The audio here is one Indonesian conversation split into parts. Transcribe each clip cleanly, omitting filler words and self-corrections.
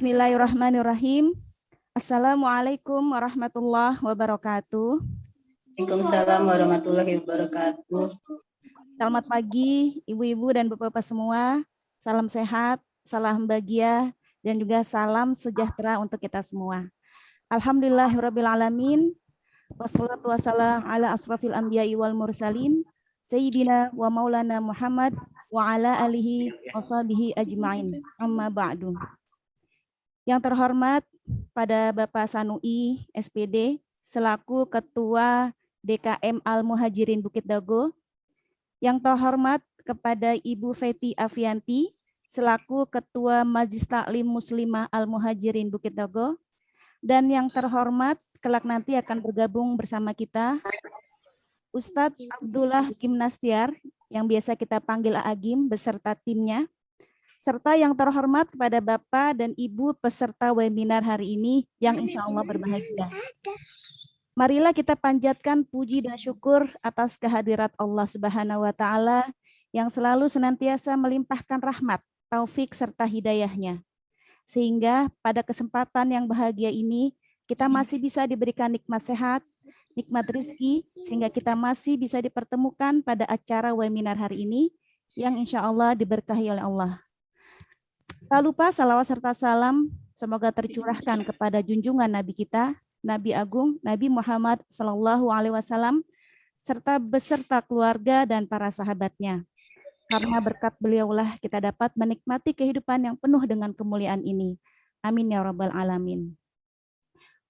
Bismillahirrahmanirrahim. Assalamualaikum warahmatullahi wabarakatuh. Waalaikumsalam warahmatullahi wabarakatuh. Selamat pagi ibu-ibu dan bapak-bapak semua. Salam sehat, salam bahagia, dan juga salam sejahtera untuk kita semua. Alhamdulillahirrabbilalamin. Wassalatu wassalam ala asrafil anbiya'i wal mursalin. Sayyidina wa maulana Muhammad wa ala alihi wa sahbihi ajma'in. Amma ba'du. Yang terhormat pada Bapak Sanui, SPD, selaku Ketua DKM Al-Muhajirin Bukit Dago. Yang terhormat kepada Ibu Feti Afianti, selaku Ketua Majelis Taklim Muslimah Al-Muhajirin Bukit Dago. Dan yang terhormat, kelak nanti akan bergabung bersama kita, Ustadz Abdullah Gimnastiar, yang biasa kita panggil Agim, beserta timnya. Serta yang terhormat kepada Bapak dan Ibu peserta webinar hari ini yang insya Allah berbahagia. Marilah kita panjatkan puji dan syukur atas kehadirat Allah Subhanahu wa Ta'ala yang selalu senantiasa melimpahkan rahmat, taufik, serta hidayahnya. Sehingga pada kesempatan yang bahagia ini, kita masih bisa diberikan nikmat sehat, nikmat rezeki, sehingga kita masih bisa dipertemukan pada acara webinar hari ini yang insya Allah diberkahi oleh Allah. Tak lupa salawat serta salam semoga tercurahkan kepada junjungan Nabi kita, Nabi Agung, Nabi Muhammad SAW, serta beserta keluarga dan para sahabatnya. Karena berkat beliaulah kita dapat menikmati kehidupan yang penuh dengan kemuliaan ini. Amin ya rabbal alamin.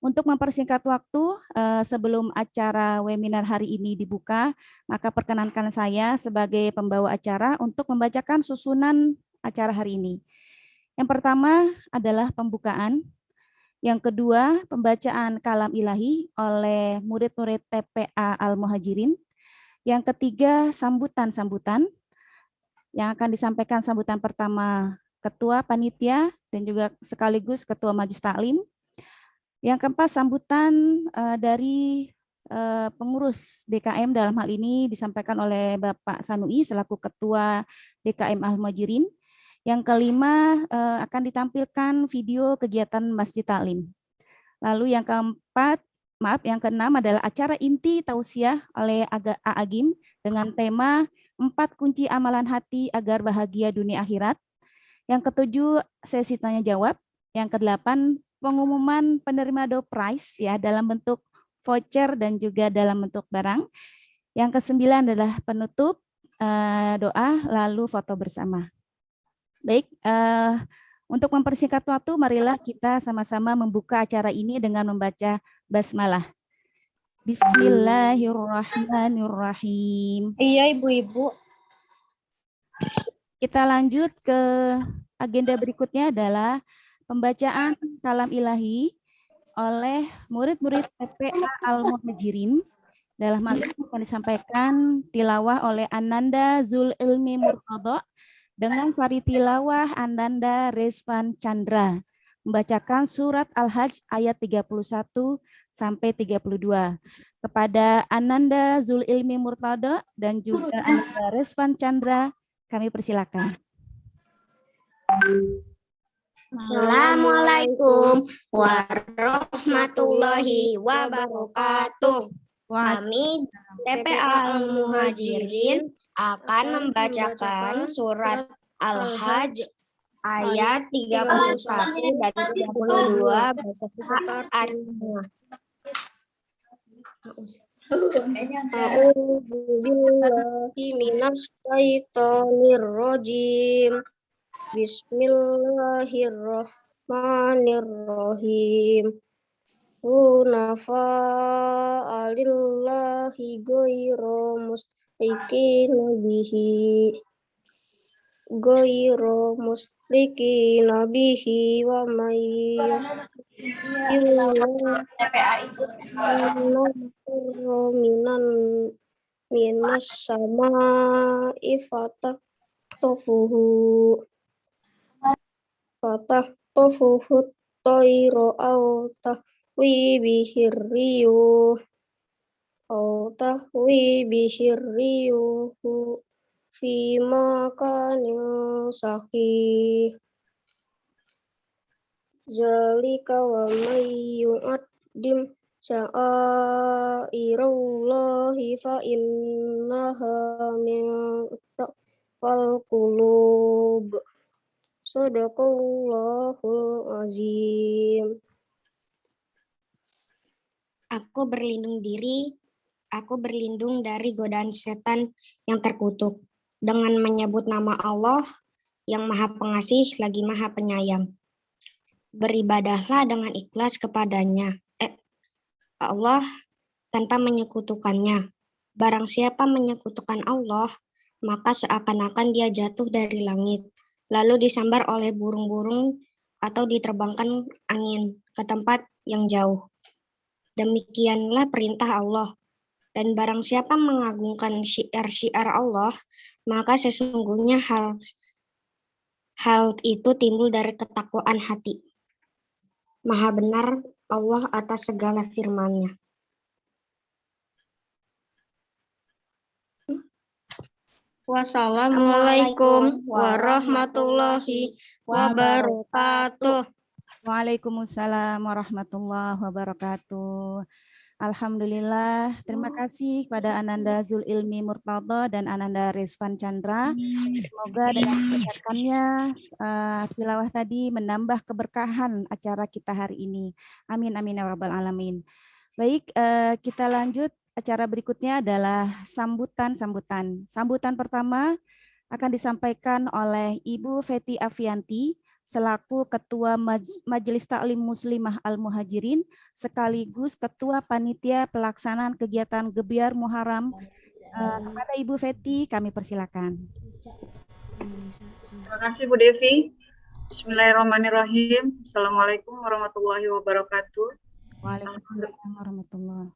Untuk mempersingkat waktu, sebelum acara webinar hari ini dibuka, maka perkenankan saya sebagai pembawa acara untuk membacakan susunan acara hari ini. Yang pertama adalah pembukaan, yang kedua pembacaan kalam ilahi oleh murid-murid TPA Al-Muhajirin, yang ketiga sambutan-sambutan, yang akan disampaikan sambutan pertama Ketua Panitia dan juga sekaligus Ketua Majelis Taklim, yang keempat sambutan dari pengurus DKM, dalam hal ini disampaikan oleh Bapak Sanui selaku Ketua DKM Al-Muhajirin. Yang kelima akan ditampilkan video kegiatan Masjid Taklim. Lalu yang keenam adalah acara inti tausiah oleh Agim dengan tema 4 kunci amalan hati agar bahagia dunia akhirat. Yang ketujuh sesi tanya jawab. Yang kedelapan pengumuman penerima door prize ya dalam bentuk voucher dan juga dalam bentuk barang. Yang kesembilan adalah penutup doa lalu foto bersama. Baik, untuk mempersingkat waktu, marilah kita sama-sama membuka acara ini dengan membaca basmalah. Bismillahirrahmanirrahim. Iya, Ibu-ibu. Kita lanjut ke agenda berikutnya adalah pembacaan kalam ilahi oleh murid-murid TPA Al-Muhajirin. Dalam hal ini akan disampaikan tilawah oleh Ananda Zul Ilmi Murtada dengan vari tilawah Ananda Resvan Chandra membacakan surat Al-Hajj ayat 31 sampai 32. Kepada Ananda Zul Ilmi Murtada dan juga Ananda Resvan Chandra kami persilakan. Assalamualaikum warahmatullahi wabarakatuh. Kami TPA Al-Muhajirin akan membacakan surat Al-Hajj ayat 31 dan 32 beserta artinya. A'udzubillahi minasyaitonirrajim. Bismillahirrahmanirrahim. Hunafa'a lillahi ghairu musyrikin bihi wa may minas sama'i fatahtufuhu at-tayru aw tahwi bihirriyuhu fi makanin sahih. zalika wa may yu'addim sya'airallahi fa innaha min taqwal qulub. Shadaqallahul azim. Aku berlindung dari godaan setan yang terkutuk dengan menyebut nama Allah yang Maha Pengasih lagi Maha Penyayang. Beribadahlah dengan ikhlas kepadanya, Allah, tanpa menyekutukannya. Barang siapa menyekutukan Allah, maka seakan-akan dia jatuh dari langit, lalu disambar oleh burung-burung atau diterbangkan angin ke tempat yang jauh. Demikianlah perintah Allah. Dan barang siapa mengagungkan syiar-syiar Allah, maka sesungguhnya hal itu timbul dari ketakwaan hati. Maha benar Allah atas segala firman-Nya. Wassalamualaikum warahmatullahi wabarakatuh. Waalaikumsalam warahmatullahi wabarakatuh. Alhamdulillah, terima kasih kepada Ananda Zul Ilmi Murtadha dan Ananda Rizvan Chandra. Semoga dengan mendengarkannya tilawah tadi menambah keberkahan acara kita hari ini. Amin amin ya rabbal alamin. Baik, kita lanjut. Acara berikutnya adalah sambutan. Sambutan pertama akan disampaikan oleh Ibu Feti Afianti selaku Ketua Majelis Taklim Muslimah Al-Muhajirin sekaligus Ketua Panitia Pelaksanaan Kegiatan Gebyar Muharram. Kepada Ibu Feti kami persilakan. Terima kasih Bu Devi. Bismillahirrahmanirrahim. Assalamualaikum warahmatullahi wabarakatuh. Waalaikumsalam warahmatullahi.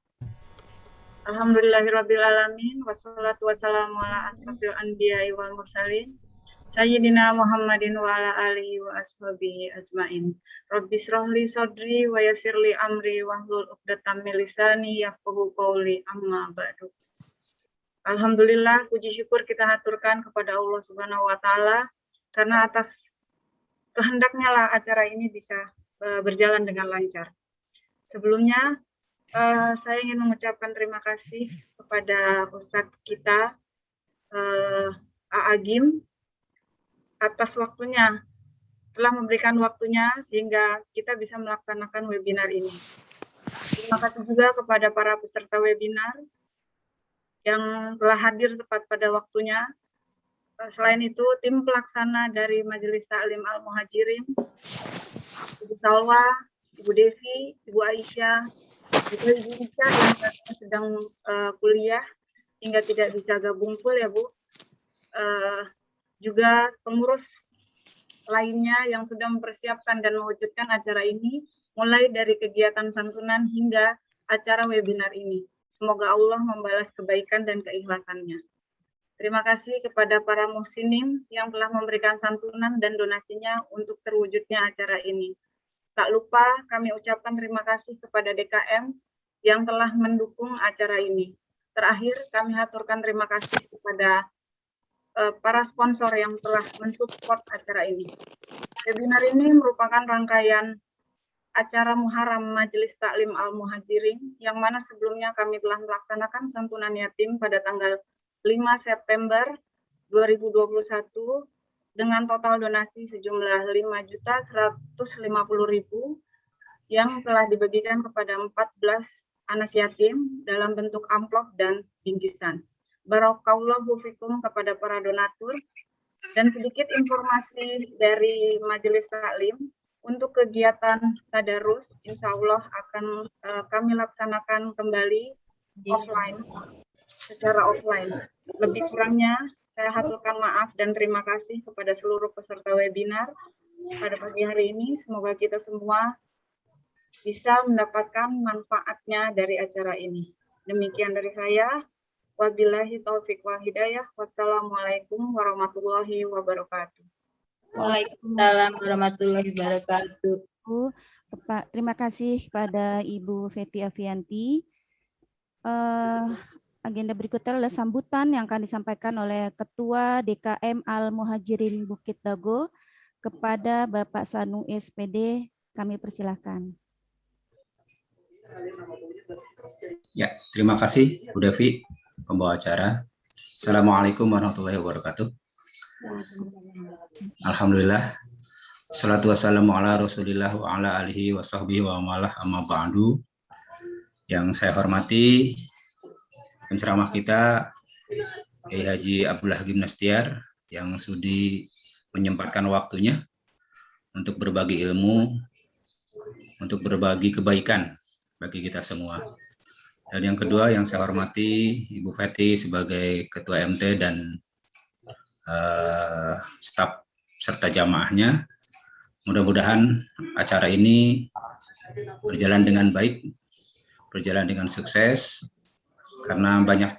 Alhamdulillahirrabbilalamin. Wassalatu wassalamu ala asrofil anbiya'i wal mursalin. Sayyidina Muhammadin wa ala alihi wa ashabihi ajmain. Rabbi shrahli sadri wa yassirli amri wahlul 'uqdatam min lisani yafqahu qawli amma ba'du. Alhamdulillah, puji syukur kita haturkan kepada Allah Subhanahu wa taala karena atas kehendaknya lah acara ini bisa berjalan dengan lancar. Sebelumnya saya ingin mengucapkan terima kasih kepada Ustadz kita Agim atas waktunya, telah memberikan waktunya sehingga kita bisa melaksanakan webinar ini. Terima kasih juga kepada para peserta webinar yang telah hadir tepat pada waktunya. Selain itu, tim pelaksana dari Majelis Taklim Al-Muhajirin, Ibu Salwa, Ibu Devi, Ibu Aisyah, Ibu Isya yang sedang kuliah hingga tidak bisa gabung full ya Bu. Juga pengurus lainnya yang sudah mempersiapkan dan mewujudkan acara ini, mulai dari kegiatan santunan hingga acara webinar ini. Semoga Allah membalas kebaikan dan keikhlasannya. Terima kasih kepada para muhsinin yang telah memberikan santunan dan donasinya untuk terwujudnya acara ini. Tak lupa kami ucapkan terima kasih kepada DKM yang telah mendukung acara ini. Terakhir kami haturkan terima kasih kepada para sponsor yang telah mensupport acara ini. Webinar ini merupakan rangkaian acara Muharram Majelis Taklim Al-Muhajirin yang mana sebelumnya kami telah melaksanakan santunan yatim pada tanggal 5 September 2021 dengan total donasi sejumlah 5.150.000 yang telah dibagikan kepada 14 anak yatim dalam bentuk amplop dan bingkisan. Barakallahu fikum kepada para donatur. Dan sedikit informasi dari Majelis Taklim untuk kegiatan tadarus, insya Allah akan kami laksanakan kembali secara offline. Lebih kurangnya saya haturkan maaf dan terima kasih kepada seluruh peserta webinar pada pagi hari ini. Semoga kita semua bisa mendapatkan manfaatnya dari acara ini. Demikian dari saya. Wabillahi taufiq wal hidayah. Wassalamualaikum warahmatullahi wabarakatuh. Waalaikumsalam warahmatullahi wabarakatuh. Terima kasih kepada Ibu Feti Afianti. Agenda berikutnya adalah sambutan yang akan disampaikan oleh Ketua DKM Al-Muhajirin Bukit Dago kepada Bapak Sanu SPD Kami persilahkan. Ya, terima kasih Bu Devi, pembawa acara. Assalamualaikum warahmatullahi wabarakatuh. Alhamdulillah. Salatu wassalamu ala Rasulillah wa ala alihi wa sahbihi wa malah amma ba'du. Yang saya hormati penceramah kita Kiai Haji Abdullah Hakim Nastiar yang sudi menyempatkan waktunya untuk berbagi ilmu, untuk berbagi kebaikan bagi kita semua. Dan yang kedua yang saya hormati Ibu Feti sebagai Ketua MT dan staf serta jamaahnya. Mudah-mudahan acara ini berjalan dengan baik, berjalan dengan sukses, karena banyak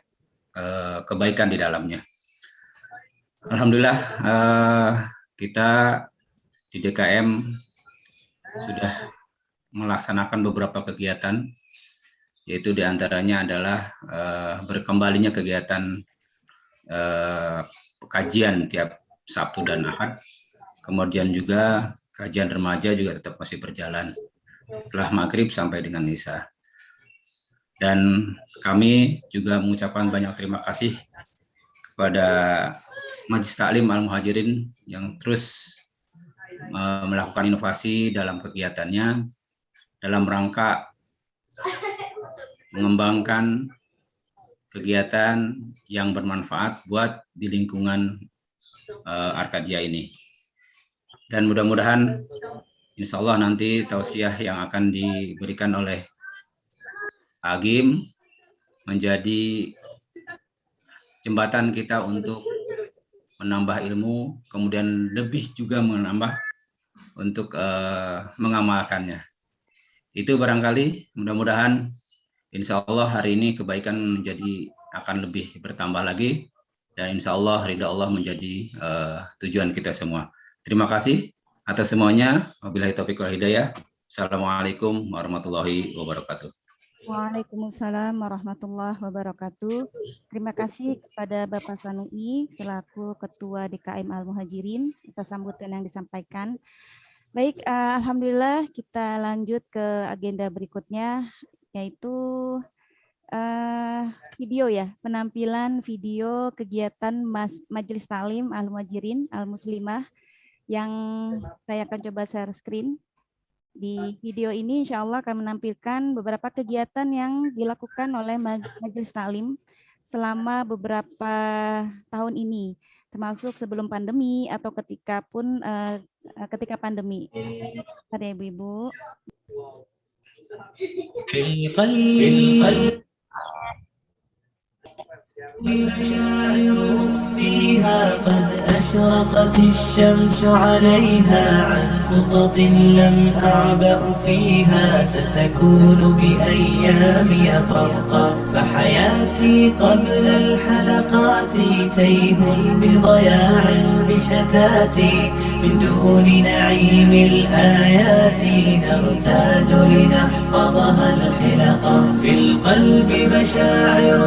kebaikan di dalamnya. Alhamdulillah kita di DKM sudah melaksanakan beberapa kegiatan, yaitu diantaranya adalah berkembalinya kegiatan kajian tiap Sabtu dan Ahad, kemudian juga kajian remaja juga tetap masih berjalan setelah maghrib sampai dengan Isya. Dan kami juga mengucapkan banyak terima kasih kepada Majelis Taklim Al-Muhajirin yang terus melakukan inovasi dalam kegiatannya dalam rangka mengembangkan kegiatan yang bermanfaat buat di lingkungan Arkadia ini. Dan mudah-mudahan insya Allah nanti tausiah yang akan diberikan oleh Agim menjadi jembatan kita untuk menambah ilmu, kemudian lebih juga menambah untuk mengamalkannya. Itu barangkali mudah-mudahan insya Allah hari ini kebaikan akan lebih bertambah lagi, dan insya Allah ridha Allah menjadi tujuan kita semua. Terima kasih atas semuanya. Wabillahi taufiq wal hidayah. Assalamualaikum warahmatullahi wabarakatuh. Waalaikumsalam warahmatullahi wabarakatuh. Terima kasih kepada Bapak Sanui selaku Ketua DKM Al-Muhajirin atas sambutan yang disampaikan. Baik, alhamdulillah kita lanjut ke agenda berikutnya, yaitu video ya, penampilan video kegiatan Majelis Taklim Al-Muhajirin Al-Muslimah yang saya akan coba share screen. Di video ini insya Allah akan menampilkan beberapa kegiatan yang dilakukan oleh Majelis Taklim selama beberapa tahun ini, termasuk sebelum pandemi atau ketika pandemi. Ada ibu-ibu. مشاعر أخفيها قد أشرقت الشمس عليها عن خطط لم أعبأ فيها ستكون بأيامي فرقا فحياتي قبل الحلقات تيه بضياع بشتاتي من دون نعيم الآيات نرتاد لنحفظها الحلقا في القلب مشاعر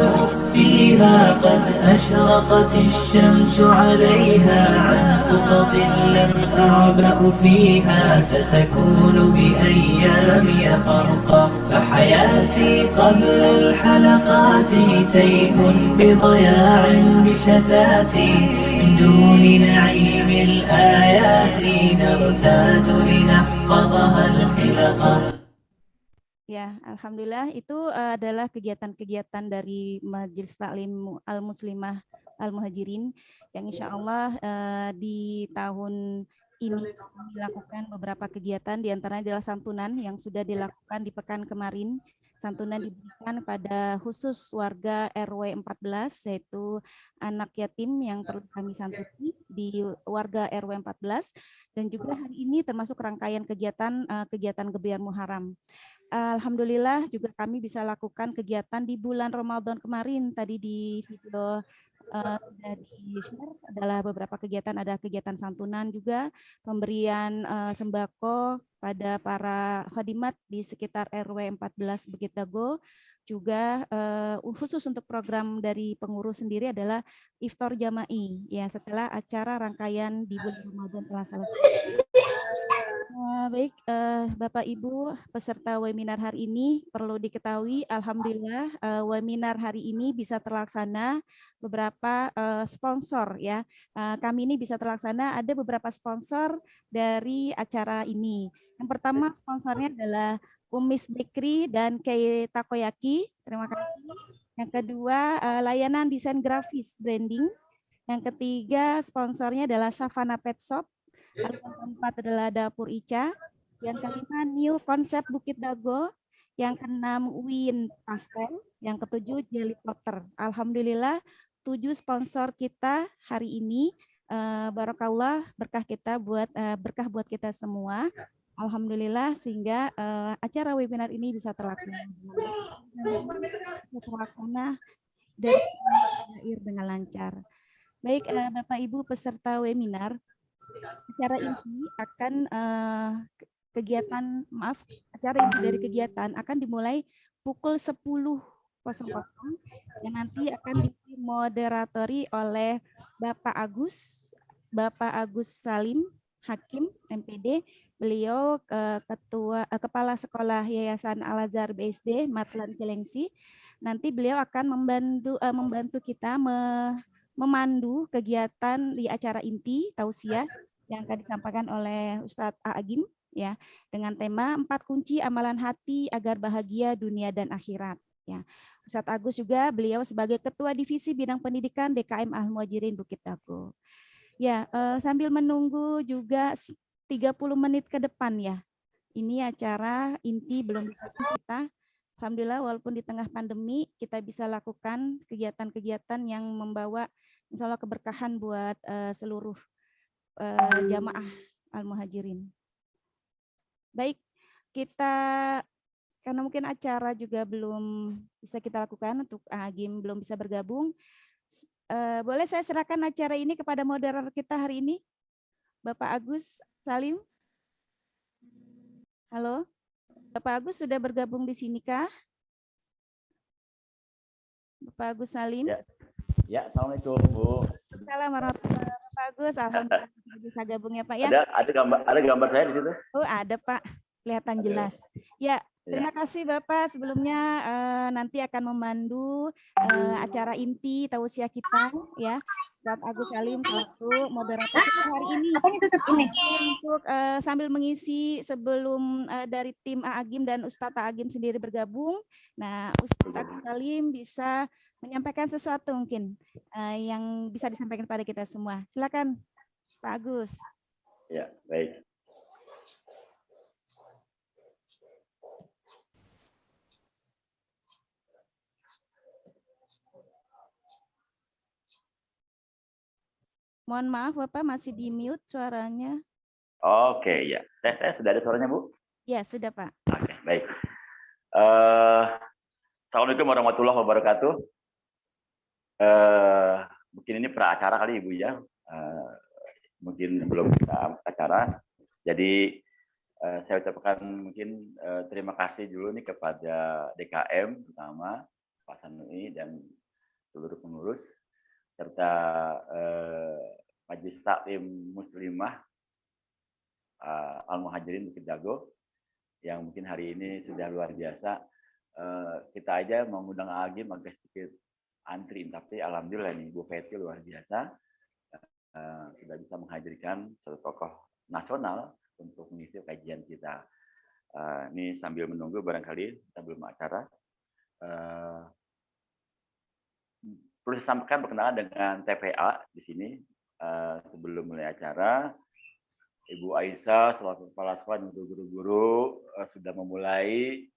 فيها قد أشرقت الشمس عليها عن خطط لم أعبأ فيها ستكون بأيامي فرقا فحياتي قبل الحلقات تيه بضياع بشتاتي من دون نعيم الآيات نرتاد لنحفظها الحلقات. Ya, alhamdulillah itu adalah kegiatan-kegiatan dari Majelis Taklim Al-Muslimah Al-Muhajirin yang insya Allah di tahun ini dilakukan beberapa kegiatan, diantaranya adalah santunan yang sudah dilakukan di pekan kemarin. Santunan diberikan pada khusus warga RW 14, yaitu anak yatim yang perlu kami santuti di warga RW 14, dan juga hari ini termasuk rangkaian kegiatan Gebiar Muharram. Alhamdulillah juga kami bisa lakukan kegiatan di bulan Ramadan kemarin. Tadi di video sudah di-share adalah beberapa kegiatan, ada kegiatan santunan juga, pemberian sembako pada para khadimat di sekitar RW 14 Bukit Dago. Juga khusus untuk program dari pengurus sendiri adalah iftar jama'i ya, setelah acara rangkaian di bulan Ramadan telah selesai. Baik, Bapak Ibu peserta webinar hari ini perlu diketahui, alhamdulillah webinar hari ini bisa terlaksana beberapa sponsor ya. Kami ini bisa terlaksana ada beberapa sponsor dari acara ini. Yang pertama sponsornya adalah Umis Bakery dan Kei Takoyaki. Terima kasih. Yang kedua layanan desain grafis branding. Yang ketiga sponsornya adalah Savana Pet Shop. Lalu yang keempat adalah Dapur Ica. Yang kelima New Konsep Bukit Dago. Yang keenam Win Pastel. Yang ketujuh Jelly Potter. Alhamdulillah 7 sponsor kita hari ini. Barakallah berkah buat kita semua. Alhamdulillah sehingga acara webinar ini bisa terlaksana dengan lancar. Baik, Bapak Ibu peserta webinar, acara inti akan acara inti dari kegiatan akan dimulai pukul 10.00 yang nanti akan dimoderatori oleh Bapak Agus Salim Hakim MPD. Beliau Kepala Sekolah Yayasan Al-Azhar BSD Matlan Cilengsi. Nanti beliau akan membantu kita memandu kegiatan di acara inti tausiah yang akan disampaikan oleh Ustadz Agim ya, dengan tema 4 kunci amalan hati agar bahagia dunia dan akhirat ya. Ustadz Agus juga beliau sebagai Ketua Divisi Bidang Pendidikan DKM Al-Muhajirin Bukit Dago. Ya, sambil menunggu juga 30 menit ke depan ya. Ini acara inti belum bisa kita. Alhamdulillah walaupun di tengah pandemi kita bisa lakukan kegiatan-kegiatan yang membawa insya Allah keberkahan buat seluruh jamaah Al-Muhajirin. Baik, kita karena mungkin acara juga belum bisa kita lakukan untuk Agim belum bisa bergabung. Boleh saya serahkan acara ini kepada moderator kita hari ini, Bapak Agus Salim. Halo, Bapak Agus sudah bergabung di sini kah? Bapak Agus Salim. Ya, Assalamualaikum Bu. Assalamualaikum warahmatullahi wabarakatuh. Pak Agus, alhamdulillah bisa gabung ya Pak ya. Ada gambar saya di situ? Oh ada Pak, kelihatan jelas. Ya, terima kasih Bapak. Sebelumnya nanti akan memandu acara inti tausiah kita ya. Ustadz Agus Salim selaku moderator hari ini. Untuk sambil mengisi sebelum dari tim Agim dan Ustadz Agim sendiri bergabung. Nah, Ustadz Agus Salim bisa menyampaikan sesuatu mungkin yang bisa disampaikan pada kita semua. Silakan Pak Agus. Ya, baik. Mohon maaf Bapak masih di mute suaranya. Oke, ya. Saya sudah ada suaranya Bu? Ya, sudah Pak. Oke, baik. Assalamualaikum warahmatullahi wabarakatuh. Mungkin ini pra-acara kali Ibu ya. Mungkin belum kita acara. Jadi saya ucapkan mungkin terima kasih dulu nih kepada DKM pertama Pak Sanui dan seluruh pengurus serta Majelis Taklim Muslimah Al-Muhajirin Bukit Dago yang mungkin hari ini sudah luar biasa. Kita aja mengundang Agim agak sedikit antri, tapi alhamdulillah nih Bu Feti luar biasa sudah bisa menghadirkan satu tokoh nasional untuk mengisi kajian kita. Ini sambil menunggu barangkali kita belum acara. Perlu saya sampaikan berkenaan dengan TPA di sini sebelum mulai acara. Ibu Aisyah selaku kepala sekolah dan guru-guru sudah memulai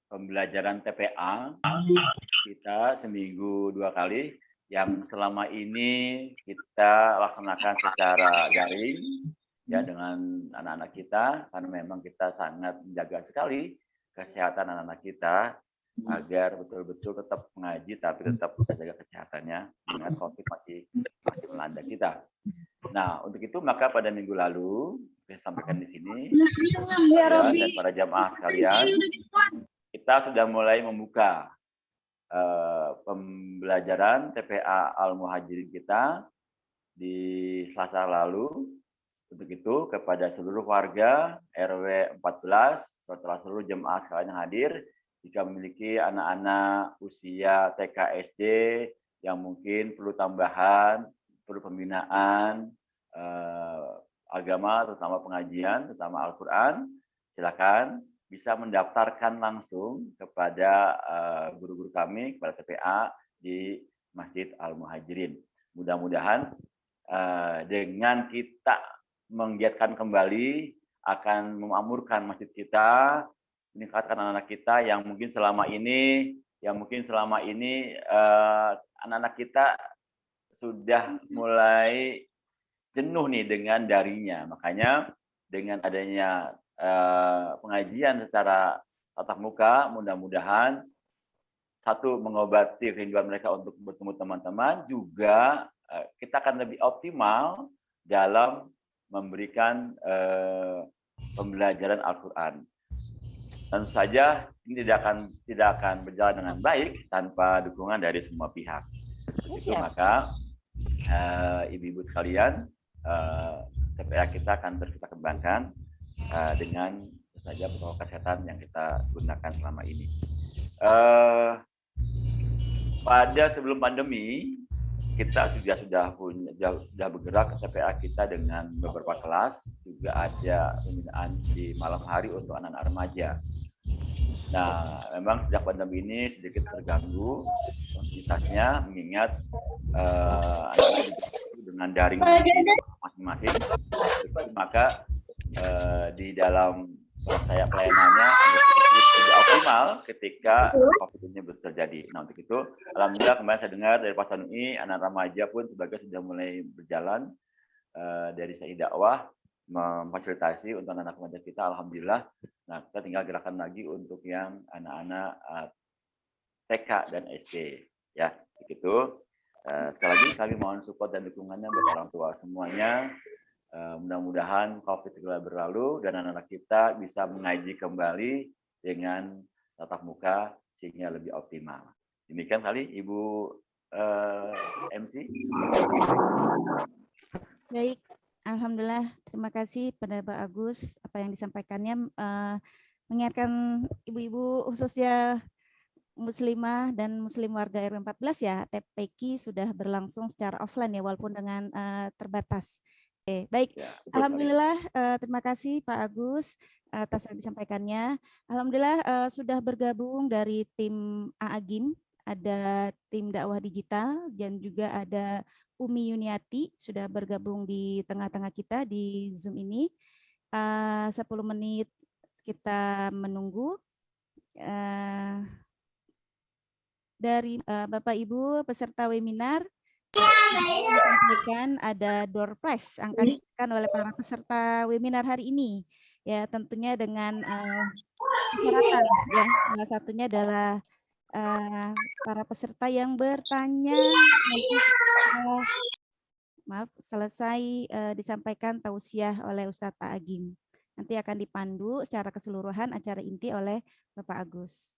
pembelajaran TPA kita seminggu 2 kali yang selama ini kita laksanakan secara daring ya dengan anak-anak kita karena memang kita sangat menjaga sekali kesehatan anak-anak kita agar betul-betul tetap mengaji tapi tetap kita jaga kesehatannya dengan COVID masih melanda kita. Nah, untuk itu maka pada minggu lalu saya sampaikan di sini ya, dan para jamaah sekalian kita sudah mulai membuka pembelajaran TPA Al-Muhajirin kita di Selasa lalu Untuk itu kepada seluruh warga RW 14 serta seluruh jemaah sekalian yang hadir, jika memiliki anak-anak usia TK SD yang mungkin perlu tambahan, perlu pembinaan agama, terutama pengajian, terutama Al-Quran, silakan bisa mendaftarkan langsung kepada guru-guru kami, kepada TPA di Masjid Al-Muhajirin. Mudah-mudahan dengan kita menggiatkan kembali akan memakmurkan masjid kita, meningkatkan anak-anak kita yang mungkin selama ini anak-anak kita sudah mulai jenuh nih dengan daringnya. Makanya dengan adanya pengajian secara tatap muka, mudah-mudahan satu mengobati kerinduan mereka untuk bertemu teman-teman, juga kita akan lebih optimal dalam memberikan pembelajaran Al-Quran. Tentu saja ini tidak akan berjalan dengan baik tanpa dukungan dari semua pihak. Itu maka ibu-ibu sekalian, TPA kita akan terus kita kembangkan dengan saja protokol kesehatan yang kita gunakan selama ini. Pada sebelum pandemi kita sudah bergerak ke TPA kita dengan beberapa kelas, juga ada pembinaan di malam hari untuk anak-anak remaja. Nah, memang sejak pandemi ini sedikit terganggu aktivitasnya, mengingat anak-anak dengan daring masing-masing. Maka di dalam saya pelayanannya tidak optimal ketika COVID ini terjadi. Nah, untuk itu, alhamdulillah kemarin saya dengar dari Pak Sanui, anak remaja pun sebagai sudah mulai berjalan dari SAI Dakwah memfasilitasi untuk anak remaja kita, alhamdulillah. Nah, kita tinggal gerakan lagi untuk yang anak-anak TK dan SD. Ya, begitu. Sekali lagi kami mohon support dan dukungannya buat orang tua semuanya. Mudah-mudahan COVID segera berlalu dan anak-anak kita bisa mengaji kembali dengan tatap muka sehingga lebih optimal. Demikian kali Ibu MC. Baik, alhamdulillah. Terima kasih pada Pak Agus apa yang disampaikannya, mengingatkan ibu-ibu khususnya Muslimah dan Muslim warga RW 14 ya, TPQ sudah berlangsung secara offline ya, walaupun dengan terbatas. Oke, baik. Ya, alhamdulillah, terima kasih Pak Agus atas yang disampaikannya. Alhamdulillah sudah bergabung dari tim AAGIM, ada tim dakwah digital dan juga ada Umi Yuniati sudah bergabung di tengah-tengah kita di Zoom ini. 10 menit kita menunggu. Dari Bapak Ibu peserta webinar, sampaikan ada door prize akan diberikan oleh para peserta webinar hari ini, ya tentunya dengan persyaratan ya, salah satunya adalah para peserta yang bertanya nanti selesai disampaikan tausiah oleh Ustadz Agim, nanti akan dipandu secara keseluruhan acara inti oleh Bapak Agus.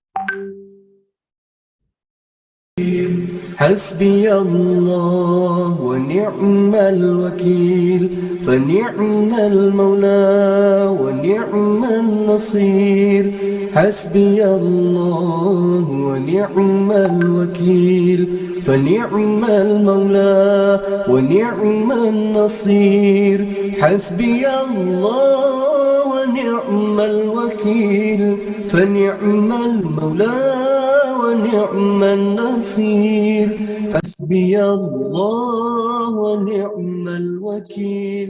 حسبي الله ونعم الوكيل فنعم المولى ونعم النصير حسبي الله ونعم الوكيل فنعم المولى ونعم النصير حسبي الله ونعم الوكيل فنعم المولى ونعم النصير حسبي الله ونعم الوكيل.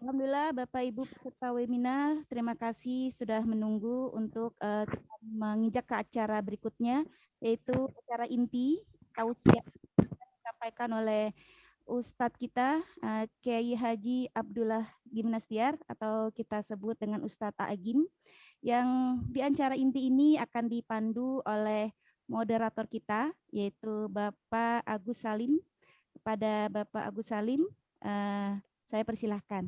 Alhamdulillah Bapak Ibu peserta webinar, terima kasih sudah menunggu untuk menginjak ke acara berikutnya, yaitu acara inti tausiah disampaikan oleh Ustadz kita Kiai Haji Abdullah Gimnastiar atau kita sebut dengan Ustadz Agim, yang di acara inti ini akan dipandu oleh moderator kita yaitu Bapak Agus Salim. Kepada Bapak Agus Salim saya persilahkan.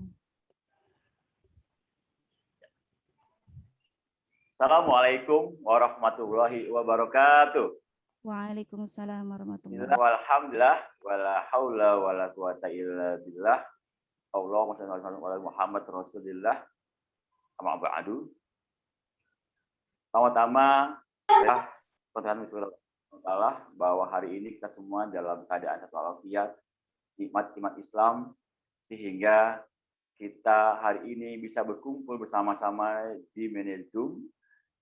Assalamualaikum warahmatullahi wabarakatuh. Waalaikumsalam warahmatullahi wabarakatuh. Alhamdulillah wala haula wala quwata illa billah. Allahumma shalli ala Muhammad Rasulillah. Amma ba'du. Pertama-tama ya Tuhan Allah bahwa hari ini kita semua dalam keadaan sehat walafiat, nikmat Islam, sehingga kita hari ini bisa berkumpul bersama-sama di Zoom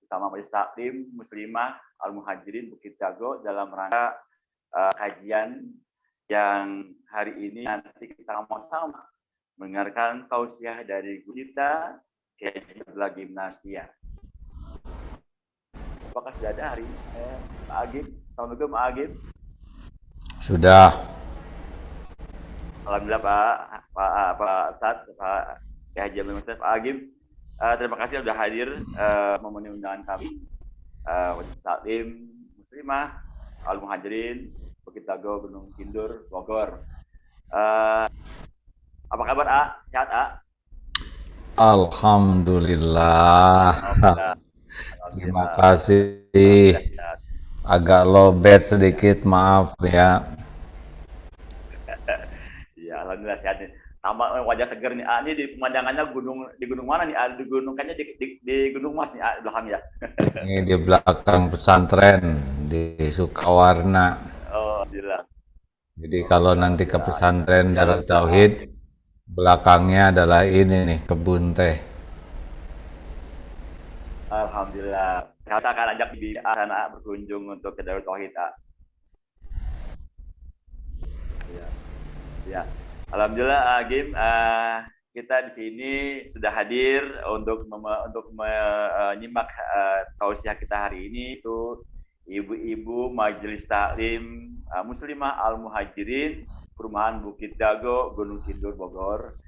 bersama Majelis Taklim Muslimah Al-Muhajirin Bukit Dago dalam rangka kajian yang hari ini nanti kita sama-sama mendengarkan tausiah dari guru kita Kiai Abdullah Gimnasia. Apakah sudah ada hari Pak Agim? Assalamualaikum Pak Agim. Sudah. Alhamdulillah Pak Ustadz, Pak Kiai Haji Abdul Mustafa, Pak Agim. Terima kasih sudah hadir memenuhi undangan kami. Majelis Taklim Muslimah Al-Muhajirin Bukit Dago Gunung Sindur Bogor. Apa kabar A? Sehat A? Alhamdulillah. Terima kasih. Agak lowbat sedikit, maaf ya. Ya, alhamdulillah sehat nih. Tambah wajah seger nih. Ini di pemandangannya di gunung mana nih? Di gunung kayaknya di Gunung Mas nih di belakang ya. Ini di belakang pesantren di Sukawarna. Oh, alhamdulillah. Jadi kalau nanti ke pesantren Darut Tauhid, belakangnya adalah ini nih, kebun teh. Alhamdulillah. Kita akan ajak di sana berkunjung untuk ke Darut Tauhid. Ya. Alhamdulillah Agim, kita di sini sudah hadir untuk menyimak tausiah kita hari ini, itu ibu-ibu Majelis Taklim Muslimah Al-Muhajirin Perumahan Bukit Dago Gunung Sindur Bogor.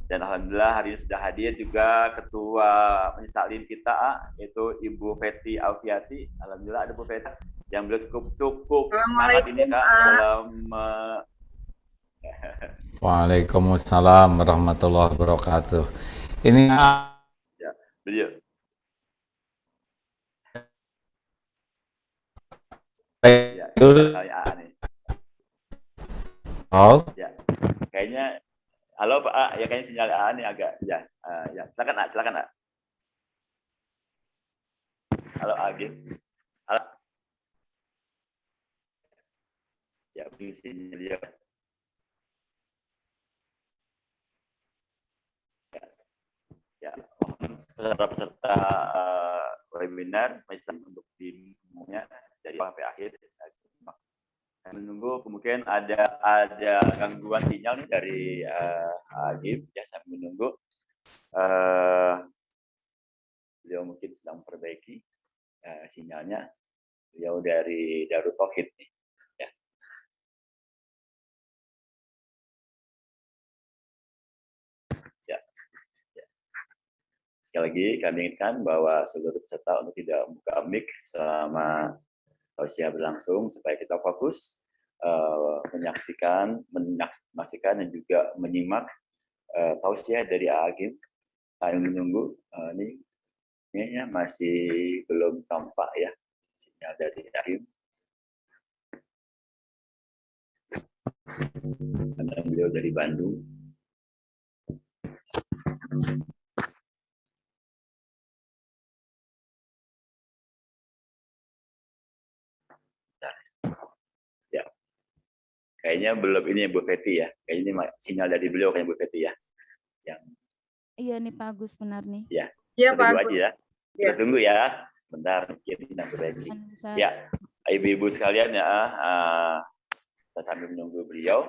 Dan alhamdulillah hari ini sudah hadir juga ketua Majelis Taklim kita, yaitu Ibu Feti Alfiati. Alhamdulillah ada Bu Feti yang beliau cukup semangat ini Kak dalam Waalaikumsalam warahmatullahi wabarakatuh. Ini ya, beliau. Ya, nih. Oh. Ya, kayaknya halo Pak A, ya kayaknya sinyal A nih agak ya, ya silakan A, silakan A. Halo Agim. Halo. Ya, begini sinyal dia. Ya, peserta webinar untuk tim semuanya dari awal sampai akhir. Saya menunggu kemungkinan ada gangguan sinyal nih dari Agim, ya saya menunggu. Beliau mungkin sedang memperbaiki sinyalnya. Beliau dari Darut Tauhid nih. Ya. Sekali lagi kami ingatkan bahwa seluruh peserta untuk tidak membuka mic selama tausiah berlangsung supaya kita fokus menyaksikan dan juga menyimak tausiah dari Agim. Kami menunggu ini masih belum tampak ya sinyal dari Agim. Karena beliau dari Bandung. Ya, kayaknya belum ini Bu Feti ya. Kayaknya ini sinyal dari beliau kayaknya Bu Feti ya. Yang Iya nih Pak Agus, benar nih. Ya, Iya Pak tunggu Agus. aja ya. Kita tunggu ya. Bentar, kita berbaiki. Ya, ibu-ibu sekalian ya, kita sambil menunggu beliau.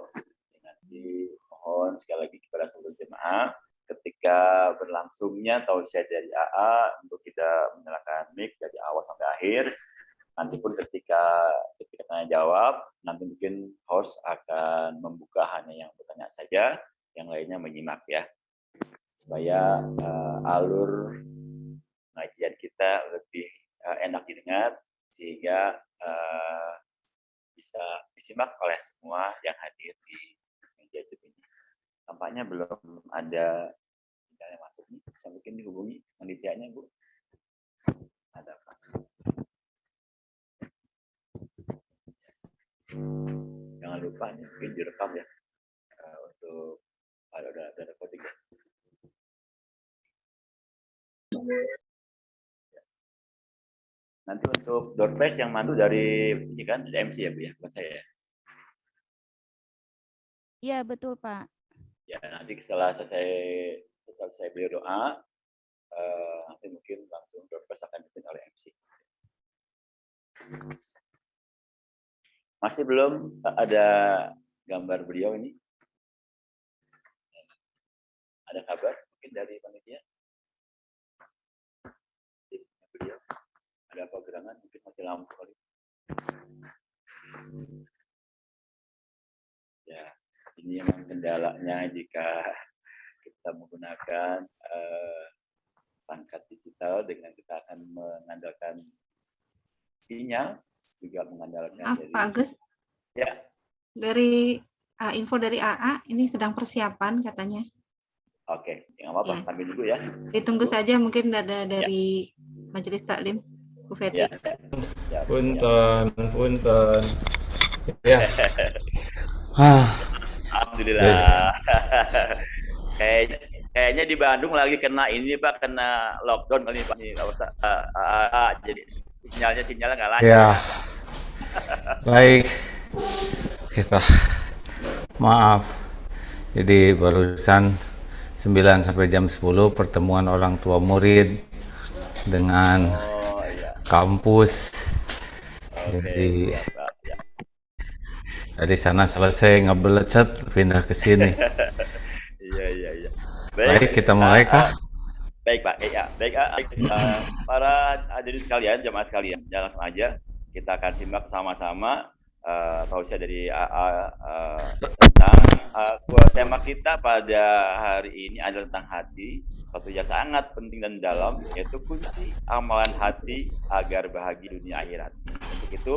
Nanti mohon sekali lagi kepada seluruh jemaah, ketika berlangsungnya tausiah dari AA untuk kita menyalakan mic dari awal sampai akhir. Nanti pun ketika tanya jawab, nanti mungkin host akan membuka hanya yang bertanya saja, yang lainnya menyimak ya, supaya alur pengajian kita lebih enak didengar, sehingga bisa disimak oleh semua yang hadir di media Zoom ini. Tampaknya belum ada yang masuk nih, bisa mungkin dihubungi panitianya Bu. Ada Pak. Jangan lupa nih mungkin direkam ya untuk Ada recording. Nanti untuk door prize yang mandu dari ini kan dari MC ya Bu ya, bukan saya. Iya, betul, Pak. Ya, nanti setelah saya beliau doa, nanti mungkin langsung door prize akan dipimpin oleh MC. Masih belum ada gambar beliau ini? Ada kabar mungkin dari panitia? Beliau ada apa gerangan? Mungkin mati lampu kali. Ya, ini memang kendalanya jika kita menggunakan perangkat digital dengan kita akan mengandalkan sinyal, juga mengandalkan Maaf, dari Pak Agus. Ya. Dari info dari AA, ini sedang persiapan katanya. Oke, nggak apa-apa, Ya. sambil dulu ya. Ditunggu saja, mungkin ada dari Majelis Taklim, Bu Fetri. Ya. Siap. Punten. Ya. Alhamdulillah. Kayaknya di Bandung lagi kena ini Pak, kena lockdown kali ini Pak. Jadi sinyalnya nggak lancar. Ya. Baik. Kita maaf. Jadi barusan 9 sampai jam 10 pertemuan orang tua murid dengan kampus. Jadi dari sana selesai ngebelecet pindah ke sini. Iya. Baik, kita mulai Kak. Baik Pak, para hadirin sekalian, jamaah sekalian, jangan langsung aja kita akan simak sama-sama tausiah dari tentang tema kita pada hari ini adalah tentang hati, suatu yang sangat penting dan dalam, yaitu kunci amalan hati agar bahagia dunia akhirat. Untuk itu,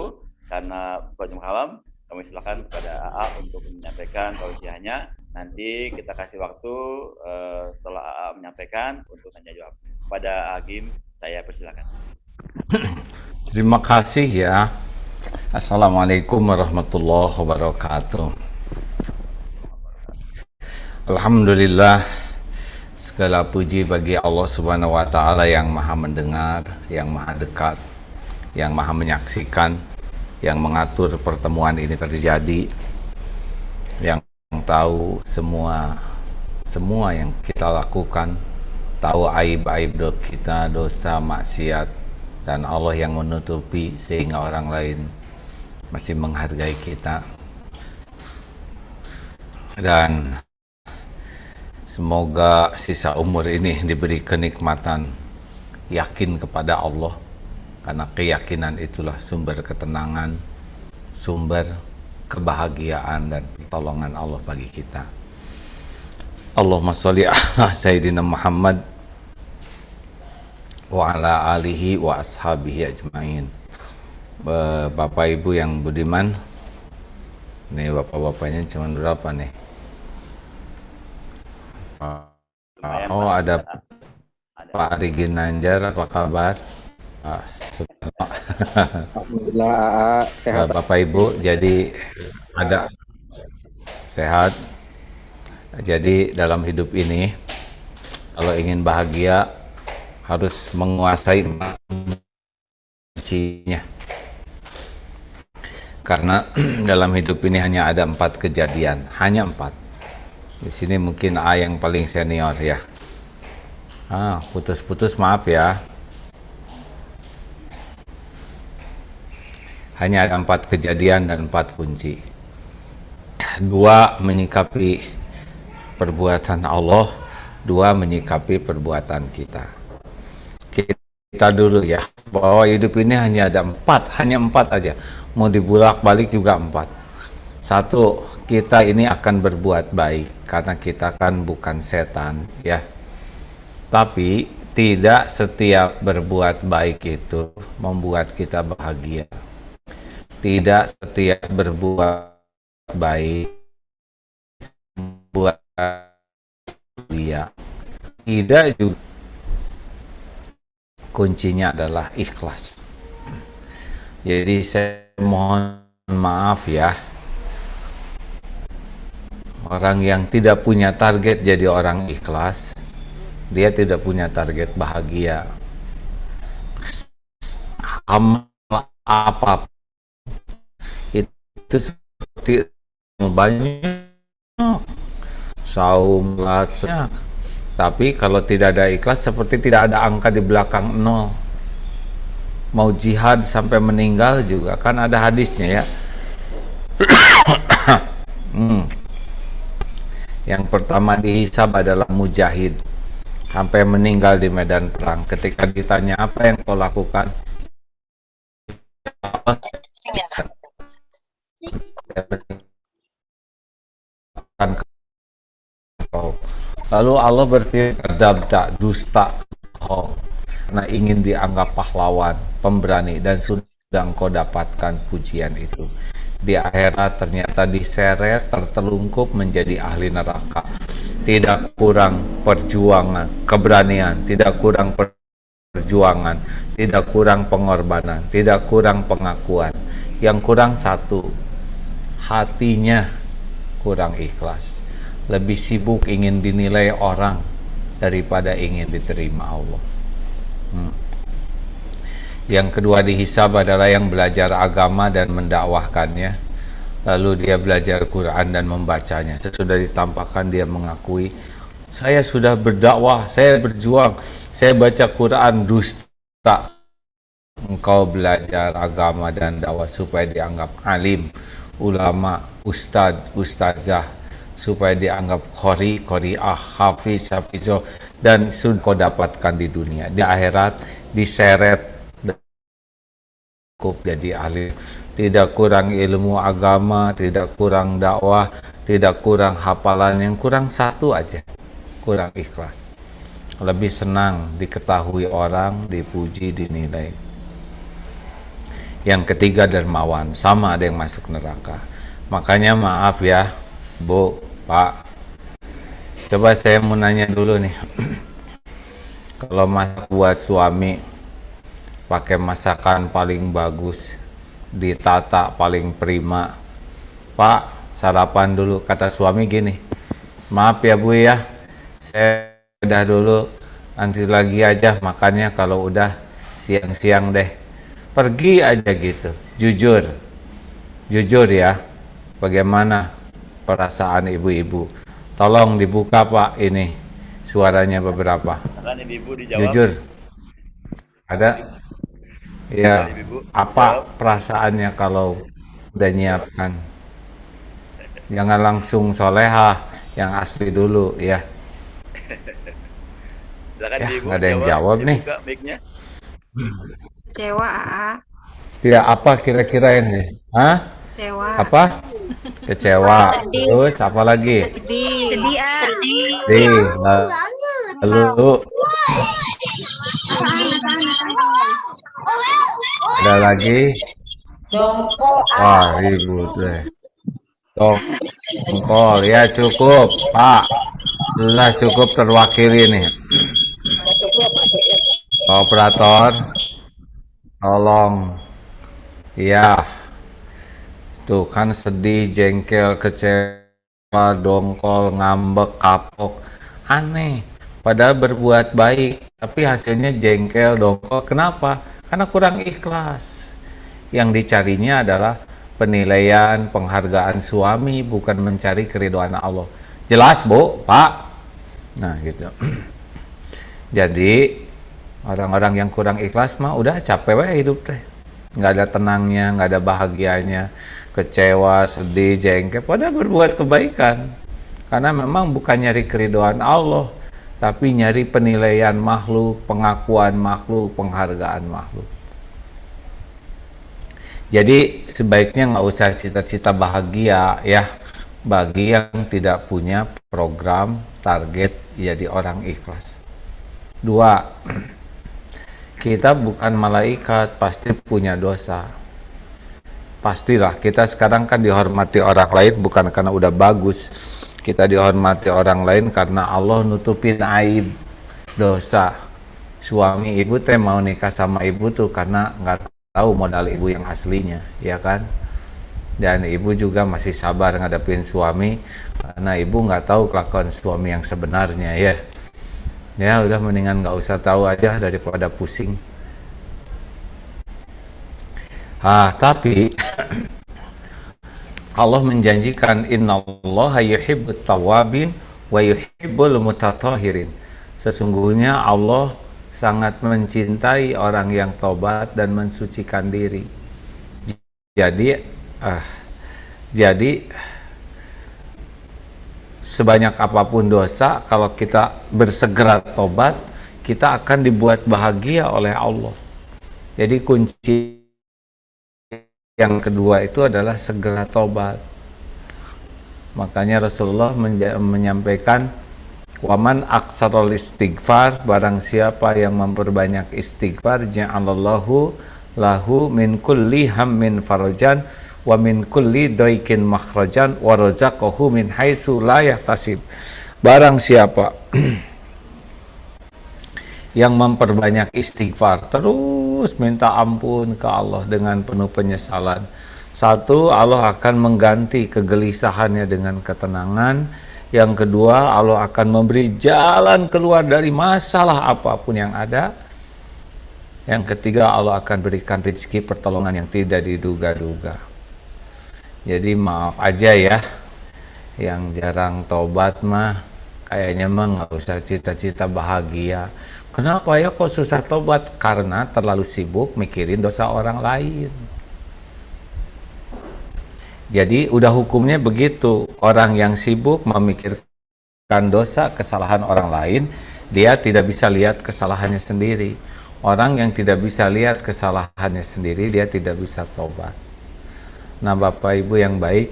karena bukan malam, kami silakan kepada AA untuk menyampaikan tausiahnya. Nanti kita kasih waktu setelah AA menyampaikan untuk tanya jawab. Pada Hakim, saya persilakan. Terima kasih ya. Assalamualaikum warahmatullahi wabarakatuh. Alhamdulillah, segala puji bagi Allah Subhanahu wa Ta'ala yang Maha Mendengar, yang Maha Dekat, yang Maha Menyaksikan, yang mengatur pertemuan ini terjadi, yang tahu semua yang kita lakukan, tahu aib-aib kita, dosa, maksiat, dan Allah yang menutupi sehingga orang lain masih menghargai kita. Dan semoga sisa umur ini diberi kenikmatan yakin kepada Allah, karena keyakinan itulah sumber ketenangan, sumber kebahagiaan dan pertolongan Allah bagi kita. Allahumma sholli ala Sayyidina Muhammad wa ala alihi wa ashabihi ajmain. Bapak Ibu yang budiman, nih bapak-bapaknya cuma berapa nih? Oh, ada Pak Ari Ginanjar, apa kabar? Alhamdulillah, sehat. Bapak Ibu, jadi ada sehat. Jadi dalam hidup ini, kalau ingin bahagia harus menguasai kuncinya. Karena dalam hidup ini hanya ada 4 kejadian, hanya 4. Di sini mungkin A yang paling senior ya. Putus-putus maaf ya. Hanya ada 4 kejadian dan 4 kunci. 2 menyikapi perbuatan Allah, 2 menyikapi perbuatan kita. Kita dulu ya, bahwa hidup ini hanya ada 4, hanya 4 aja. Mau dibulak-balik juga 4. 1, kita ini akan berbuat baik karena kita kan bukan setan ya. Tapi tidak setiap berbuat baik itu membuat kita bahagia. Tidak setiap berbuat baik membuat dia. Tidak juga. Kuncinya adalah ikhlas. Jadi saya mohon maaf ya, Orang yang tidak punya target jadi orang ikhlas, dia tidak punya target bahagia. Amal apa itu seperti banyak, saum banyak, tapi kalau tidak ada ikhlas seperti tidak ada angka di belakang nol. Mau jihad sampai meninggal juga kan ada hadisnya ya. Yang pertama dihisab adalah mujahid sampai meninggal di medan perang. Ketika ditanya apa yang kau lakukan, lalu Allah berfirman, tak dusta karena ingin dianggap pahlawan, pemberani, dan sudah engkau dapatkan pujian itu. Di akhirat ternyata diseret, tertelungkup menjadi ahli neraka. Tidak kurang perjuangan, keberanian, tidak kurang perjuangan, tidak kurang pengorbanan, tidak kurang pengakuan. Yang kurang satu, hatinya kurang ikhlas. Lebih sibuk ingin dinilai orang daripada ingin diterima Allah. Yang kedua dihisab adalah yang belajar agama dan mendakwahkannya. Lalu dia belajar Quran dan membacanya. Sesudah ditampakkan dia mengakui, saya sudah berdakwah, saya berjuang, saya baca Quran. Dusta. Engkau belajar agama dan dakwah supaya dianggap alim, ulama, ustadz, ustazah, supaya dianggap qori, qori'ah, hafiz, hafizoh, dan sudah kau dapatkan di dunia. Di akhirat diseret cukup jadi ahli. Tidak kurang ilmu agama, tidak kurang dakwah, tidak kurang hafalan, yang kurang satu aja, kurang ikhlas. Lebih senang diketahui orang, dipuji, dinilai. Yang ketiga dermawan, sama ada yang masuk neraka. Makanya maaf ya Bu, Pak, coba saya mau nanya dulu nih. Kalau masak buat suami, pakai masakan paling bagus, ditata paling prima, Pak sarapan dulu, kata suami gini, maaf ya Bu ya, saya udah dulu, nanti lagi aja makannya kalau udah siang-siang deh. Pergi aja gitu. Jujur ya, bagaimana perasaan ibu-ibu? Tolong dibuka Pak, ini suaranya beberapa. Jujur, ada? Ya, apa perasaannya kalau udah nyiapkan? Jangan langsung solehah, yang asli dulu ya. Silakan Ya, Ibu nggak ada yang jawab nih. Kecewa, AA. Tidak, apa kira-kira ini? Hah? Kecewa. Apa? Kecewa. Terus apa lagi? Sedih. Sedih. Lalu ada lagi? Wah, ribut deh. Dongkol, ya cukup, Pak. Sudah cukup terwakili nih. Operator, tolong. Ya, tuh kan sedih, jengkel, kecewa, dongkol, ngambek, kapok. Aneh. Padahal berbuat baik, tapi hasilnya jengkel, dongkol. Kenapa? Karena kurang ikhlas. Yang dicarinya adalah penilaian, penghargaan suami, bukan mencari keridhaan Allah. Jelas, Bu, Pak? Nah, gitu. Jadi, orang-orang yang kurang ikhlas mah udah capek wae hidup teh. Nggak ada tenangnya, nggak ada bahagianya, kecewa, sedih, jengkel, padahal berbuat kebaikan. Karena memang bukan nyari keridhaan Allah, tapi nyari penilaian makhluk, pengakuan makhluk, penghargaan makhluk. Jadi sebaiknya nggak usah cita-cita bahagia ya, bagi yang tidak punya program target jadi orang ikhlas. 2, kita bukan malaikat, pasti punya dosa. Pastilah, kita sekarang kan dihormati orang lain bukan karena udah bagus. Kita dihormati orang lain karena Allah nutupin aib, dosa. Suami ibu teh mau nikah sama ibu tuh karena nggak tahu modal ibu yang aslinya, ya kan? Dan ibu juga masih sabar ngadepin suami karena ibu nggak tahu kelakuan suami yang sebenarnya ya. Ya udah mendingan nggak usah tahu aja daripada pusing. Tapi Allah menjanjikan innallaha yuhibbut tawwabin wa yuhibbul mutatahhirin. Sesungguhnya Allah sangat mencintai orang yang tobat dan mensucikan diri. Jadi sebanyak apapun dosa, kalau kita bersegera tobat, kita akan dibuat bahagia oleh Allah. Jadi kunci yang kedua itu adalah segera tobat. Makanya Rasulullah menyampaikan, waman aksarul istighfar, barang siapa yang memperbanyak istighfar, ja'alallahu lahu min kulli hammin farajan wa min kulli daikin makhrajan wa razaqahu min haitsu la yahtasib. Barang siapa yang memperbanyak istighfar, terus minta ampun ke Allah dengan penuh penyesalan, satu, Allah akan mengganti kegelisahannya dengan ketenangan. Yang kedua, Allah akan memberi jalan keluar dari masalah apapun yang ada. Yang ketiga, Allah akan berikan rezeki pertolongan yang tidak diduga-duga. Jadi maaf aja ya, yang jarang tobat mah kayaknya mah nggak usah cita-cita bahagia. Kenapa ya kok susah tobat? Karena terlalu sibuk mikirin dosa orang lain. Jadi udah hukumnya begitu. Orang yang sibuk memikirkan dosa, kesalahan orang lain, dia tidak bisa lihat kesalahannya sendiri. Orang yang tidak bisa lihat kesalahannya sendiri, dia tidak bisa tobat. Nah, Bapak Ibu yang baik,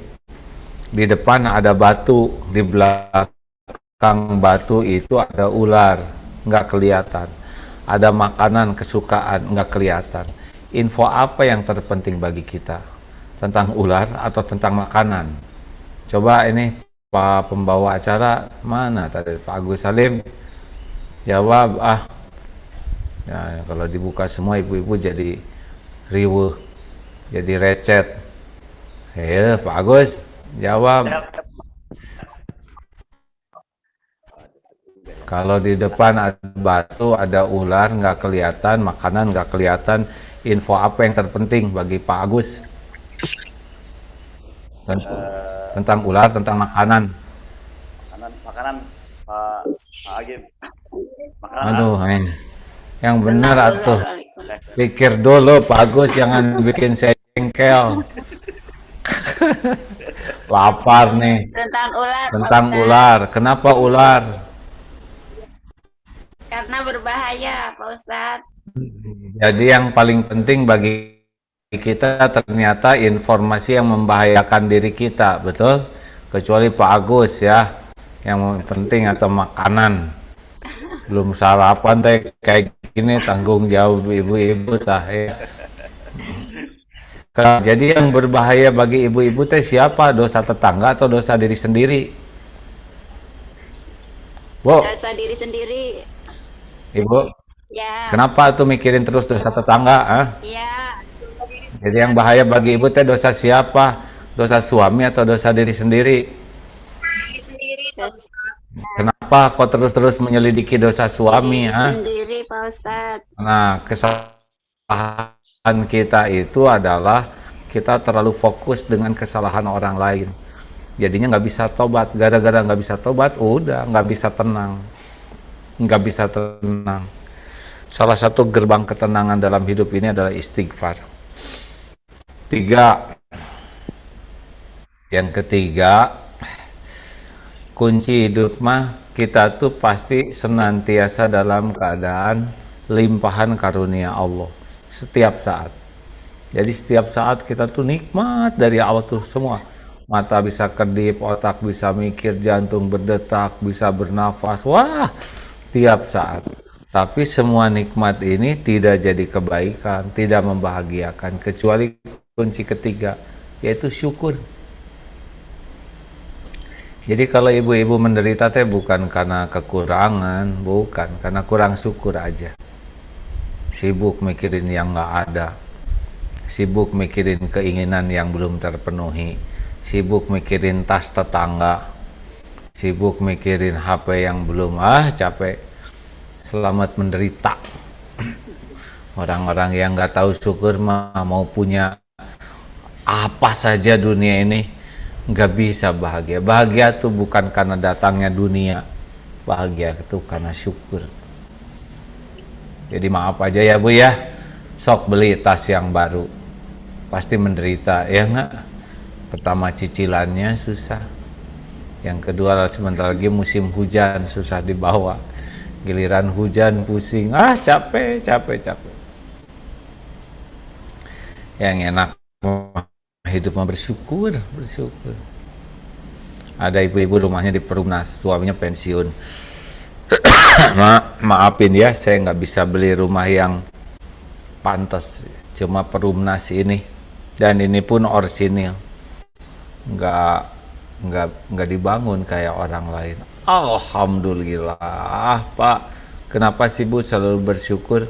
di depan ada batu, di belakang batu itu ada ular, nggak kelihatan. Ada makanan kesukaan, nggak kelihatan. Info apa yang terpenting bagi kita? Tentang ular atau tentang makanan? Coba ini Pak pembawa acara, mana tadi Pak Agus Salim? Jawab, Nah, kalau dibuka semua ibu-ibu jadi riweuh, jadi recet. Pak Agus, jawab. Kalau di depan ada batu, ada ular, nggak kelihatan, makanan nggak kelihatan, info apa yang terpenting bagi Pak Agus? Tentang ular, tentang makanan. Makanan Pak Agim. Aduh, yang benar atuh. Pikir dulu Pak Agus, jangan bikin saya jengkel. Lapar nih. Tentang ular. Kenapa ular? Karena berbahaya, Pak Ustadz. Jadi yang paling penting bagi kita ternyata informasi yang membahayakan diri kita, betul? Kecuali Pak Agus ya. Yang penting atau makanan. Belum sarapan teh kayak gini, tanggung jawab ibu-ibu tah ya. Jadi yang berbahaya bagi ibu-ibu teh siapa? Dosa tetangga atau dosa diri sendiri? Bu. Dosa diri sendiri. Ibu. Ya. Kenapa tuh mikirin terus dosa tetangga? Iya. Jadi yang bahaya bagi ibu teh dosa siapa? Dosa suami atau dosa diri sendiri? Diri sendiri, Pak Ustadz. Kenapa kok terus-terus menyelidiki dosa suami? Sendiri, Pak Ustadz. Nah, kesalahan kita itu adalah kita terlalu fokus dengan kesalahan orang lain. Jadinya nggak bisa tobat. Gara-gara nggak bisa tobat, udah nggak bisa tenang. Nggak bisa tenang. Salah satu gerbang ketenangan dalam hidup ini adalah istighfar. 3. Yang ketiga, kunci hidup mah kita tuh pasti senantiasa dalam keadaan limpahan karunia Allah setiap saat. Jadi setiap saat kita tuh nikmat dari Allah tuh semua. Mata bisa kedip, otak bisa mikir, jantung berdetak, bisa bernafas. Wah, tiap saat. Tapi semua nikmat ini tidak jadi kebaikan, tidak membahagiakan, kecuali kunci ketiga, yaitu syukur. Jadi kalau ibu-ibu menderita teh bukan karena kekurangan, bukan, karena kurang syukur aja. Sibuk mikirin yang nggak ada, sibuk mikirin keinginan yang belum terpenuhi, sibuk mikirin tas tetangga, sibuk mikirin HP yang belum, capek. Selamat menderita. Orang-orang yang nggak tahu syukur mah mau punya apa saja dunia ini nggak bisa bahagia. Bahagia tuh bukan karena datangnya dunia, bahagia itu karena syukur. Jadi maaf aja ya Bu ya, sok beli tas yang baru pasti menderita ya nggak. Pertama cicilannya susah, yang kedua sebentar lagi musim hujan susah dibawa, giliran hujan pusing, capek. Yang enak hidup mah bersyukur. Ada ibu-ibu rumahnya di Perumnas, suaminya pensiun. Maafin ya, saya nggak bisa beli rumah yang pantas, cuma Perumnas ini, dan ini pun orsinil, nggak dibangun kayak orang lain. Alhamdulillah Pak. Kenapa sih Bu selalu bersyukur?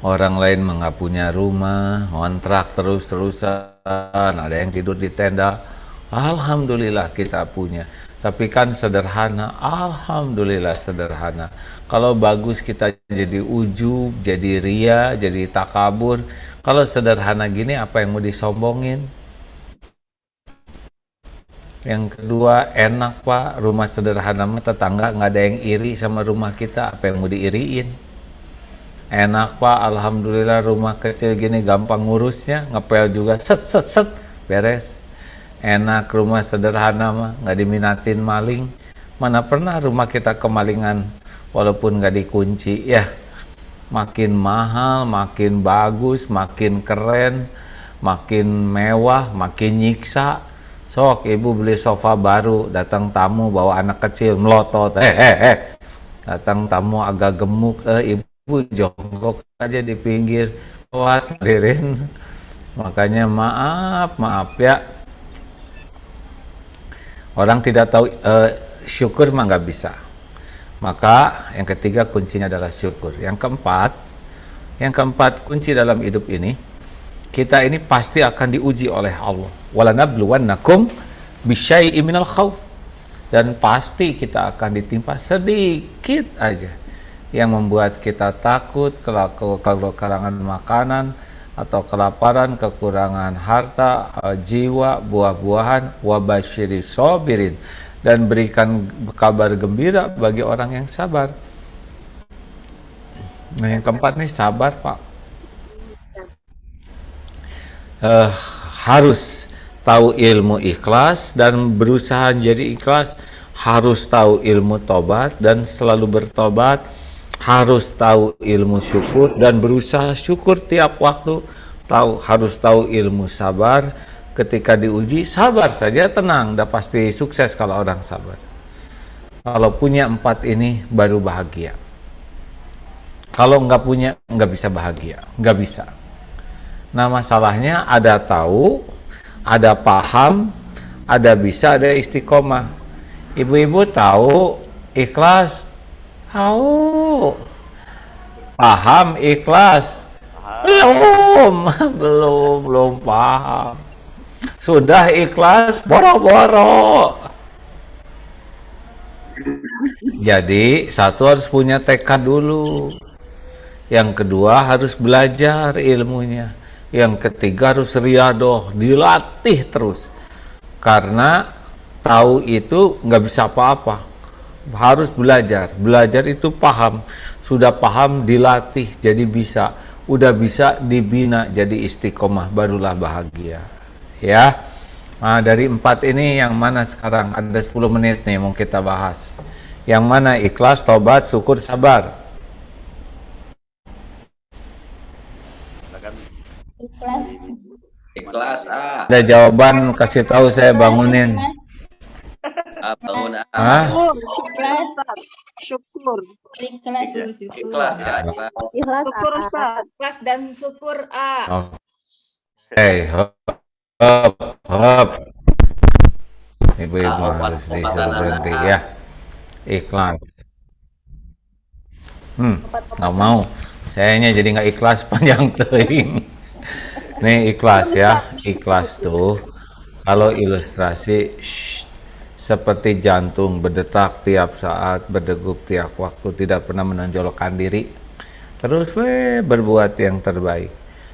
Orang lain nggak punya rumah, ngontrak terus-terusan, ada yang tidur di tenda. Alhamdulillah kita punya. Tapi kan sederhana, alhamdulillah sederhana. Kalau bagus kita jadi ujub, jadi ria, jadi takabur. Kalau sederhana gini apa yang mau disombongin? Yang kedua, enak Pak, rumah sederhana mah tetangga nggak ada yang iri sama rumah kita, apa yang mau diiriin? Enak Pak, alhamdulillah rumah kecil gini gampang ngurusnya, ngepel juga set beres. Enak rumah sederhana mah, nggak diminatin maling. Mana pernah rumah kita kemalingan walaupun nggak dikunci ya. Makin mahal, makin bagus, makin keren, makin mewah, makin nyiksa. Sok ibu beli sofa baru, datang tamu bawa anak kecil melotot, datang tamu agak gemuk, ibu jongkok aja di pinggir, hadirin. Makanya maaf ya, orang tidak tahu syukur mah nggak bisa. Maka yang ketiga kuncinya adalah syukur. Yang keempat kunci dalam hidup ini, kita ini pasti akan diuji oleh Allah. Walanabluwannakum bisyai'im minal khauf, dan pasti kita akan ditimpa sedikit aja yang membuat kita takut, kekurangan makanan atau kelaparan, kekurangan harta, jiwa, buah-buahan, wabasyiri sobirin, dan berikan kabar gembira bagi orang yang sabar. Nah yang keempat nih sabar Pak. Harus tahu ilmu ikhlas dan berusaha jadi ikhlas, harus tahu ilmu tobat dan selalu bertobat, harus tahu ilmu syukur dan berusaha syukur tiap waktu, harus tahu ilmu sabar. Ketika diuji sabar saja, tenang, udah pasti sukses kalau orang sabar. Kalau punya 4 ini baru bahagia. Kalau nggak punya nggak bisa bahagia, nggak bisa. Nah masalahnya ada tahu, ada paham, ada bisa, ada istiqomah. Ibu-ibu tahu ikhlas? Tahu. Paham ikhlas? Belum paham. Sudah ikhlas boro-boro. Jadi satu harus punya tekad dulu. Yang kedua harus belajar ilmunya. Yang ketiga harus riadoh, dilatih terus. Karena tahu itu nggak bisa apa-apa. Harus belajar. Belajar itu paham. Sudah paham dilatih jadi bisa. Udah bisa dibina jadi istiqomah, barulah bahagia. Ya. Nah, dari 4 ini yang mana sekarang? Ada 10 menit nih mau kita bahas. Yang mana ikhlas, tobat, syukur, sabar? Ikhlas. Ada jawaban, kasih tahu saya bangunin. Syukur. Ikhlas ya. Syukur Ustaz. Ikhlas dan syukur Oke, hop. Ibu-ibu harus disuruh berhenti ya. Ikhlas. Nggak mau. Sayanya jadi nggak ikhlas panjang teing. Nih ikhlas ya, ikhlas tuh. Kalau ilustrasi, seperti jantung berdetak tiap saat, berdegup tiap waktu, tidak pernah menonjolkan diri. Terus berbuat yang terbaik.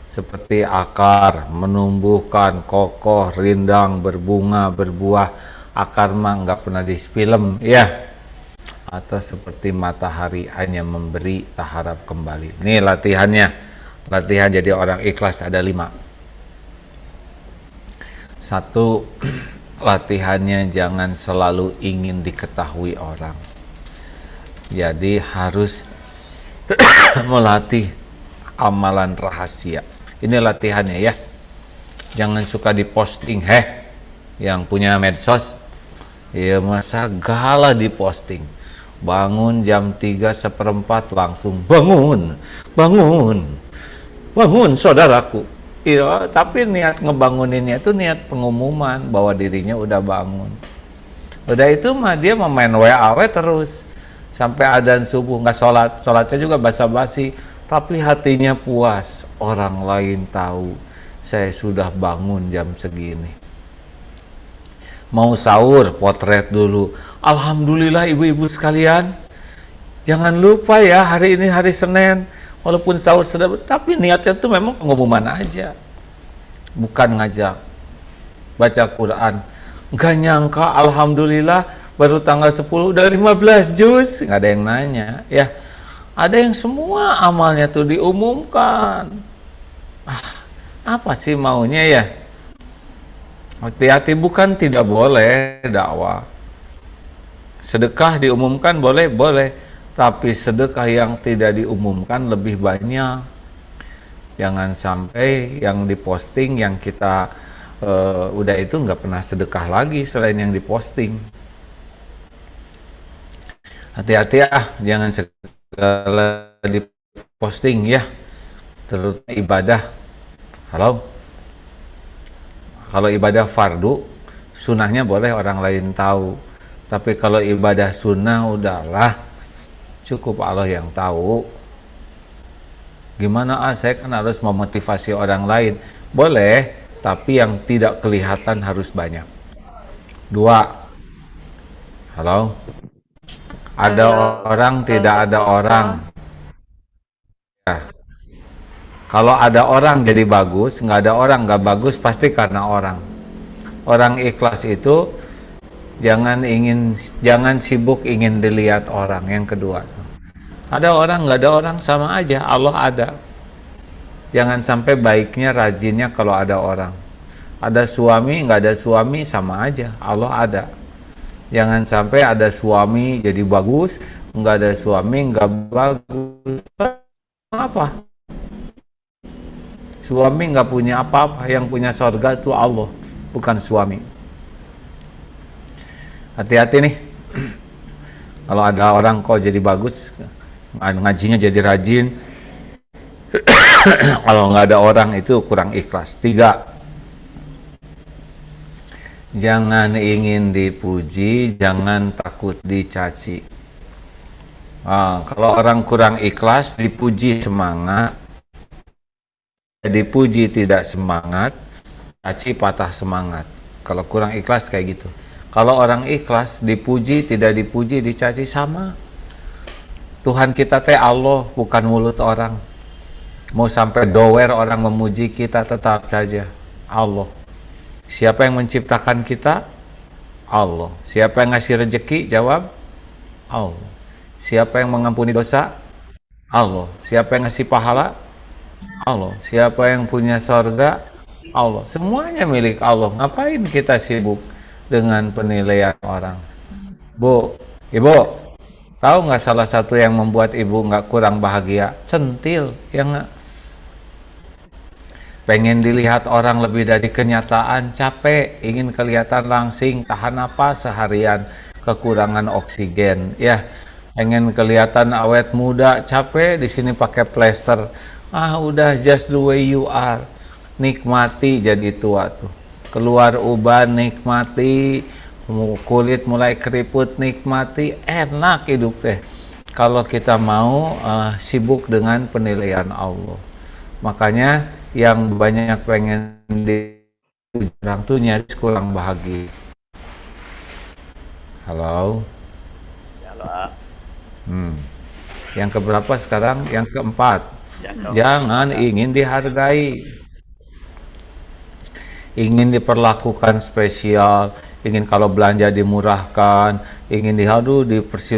Seperti akar menumbuhkan kokoh, rindang, berbunga, berbuah. Akar mah nggak pernah di film, ya. Atau seperti matahari hanya memberi, tak harap kembali. Nih latihannya. Latihan jadi orang ikhlas ada 5. 1, latihannya jangan selalu ingin diketahui orang. Jadi harus melatih amalan rahasia. Ini latihannya ya. Jangan suka diposting, yang punya medsos, ya masa gala diposting. Bangun jam 3:15 langsung bangun saudaraku. Iya, tapi niat ngebanguninnya itu niat pengumuman bahwa dirinya udah bangun. Udah itu mah dia main WA terus sampai adzan subuh, nggak sholatnya juga basa-basi, tapi hatinya puas. Orang lain tahu saya sudah bangun jam segini. Mau sahur, potret dulu. Alhamdulillah ibu-ibu sekalian, jangan lupa ya hari ini hari Senin, walaupun sahur sudah, tapi niatnya itu memang pengumuman aja, bukan ngajak baca Quran. Nggak nyangka, alhamdulillah baru tanggal 10 udah 15 juz, nggak ada yang nanya ya. Ada yang semua amalnya tuh diumumkan. Apa sih maunya ya? Hati-hati, bukan tidak boleh dakwah. Sedekah diumumkan boleh, tapi sedekah yang tidak diumumkan lebih banyak. Jangan sampai yang diposting, yang kita udah itu nggak pernah sedekah lagi selain yang diposting. Hati-hati jangan segala diposting ya, terutama ibadah. Halo? Kalau ibadah fardu, sunnahnya boleh orang lain tahu. Tapi kalau ibadah sunnah, udahlah, cukup Allah yang tahu. Gimana saya kan harus memotivasi orang lain. Boleh, tapi yang tidak kelihatan harus banyak. 2. Halo? Ada orang, tidak ada orang. Ya. Kalau ada orang jadi bagus, nggak ada orang nggak bagus, pasti karena orang. Orang ikhlas itu jangan sibuk ingin dilihat orang. Yang kedua, ada orang nggak ada orang sama aja, Allah ada. Jangan sampai baiknya rajinnya kalau ada orang. Ada suami nggak ada suami sama aja, Allah ada. Jangan sampai ada suami jadi bagus, nggak ada suami nggak bagus. Apa? Suami nggak punya apa-apa, yang punya sorga itu Allah, bukan suami. Hati-hati nih, kalau ada orang kok jadi bagus, ngajinya jadi rajin, kalau nggak ada orang itu kurang ikhlas. 3, jangan ingin dipuji, jangan takut dicaci. Kalau orang kurang ikhlas, dipuji semangat, dipuji tidak semangat, caci patah semangat. Kalau kurang ikhlas kayak gitu. Kalau orang ikhlas, dipuji tidak dipuji, dicaci sama. Tuhan kita teh Allah, bukan mulut orang. Mau sampai dower orang memuji kita, tetap saja Allah. Siapa yang menciptakan kita? Allah. Siapa yang ngasih rezeki? Jawab Allah. Siapa yang mengampuni dosa? Allah. Siapa yang ngasih pahala? Allah. Siapa yang punya sorga? Allah. Semuanya milik Allah. Ngapain kita sibuk dengan penilaian orang? Bu, ibu, tahu nggak salah satu yang membuat ibu nggak kurang bahagia? Centil, ya nggak? Pengen dilihat orang lebih dari kenyataan, capek, ingin kelihatan langsing, tahan napas seharian, kekurangan oksigen, ya. Pengen kelihatan awet muda, capek, di sini pakai plester. Udah just the way you are. Nikmati jadi tua tuh. Keluar uban, nikmati. Kulit mulai keriput, nikmati. Enak hidup deh. kalau kita mau sibuk dengan penilaian Allah. Makanya yang banyak pengen dipuji orang tuh nyaris kurang bahagia. Halo? Halo. Yang keberapa sekarang? Yang keempat. Jangan ingin dihargai. Ingin diperlakukan spesial, ingin kalau belanja dimurahkan, ingin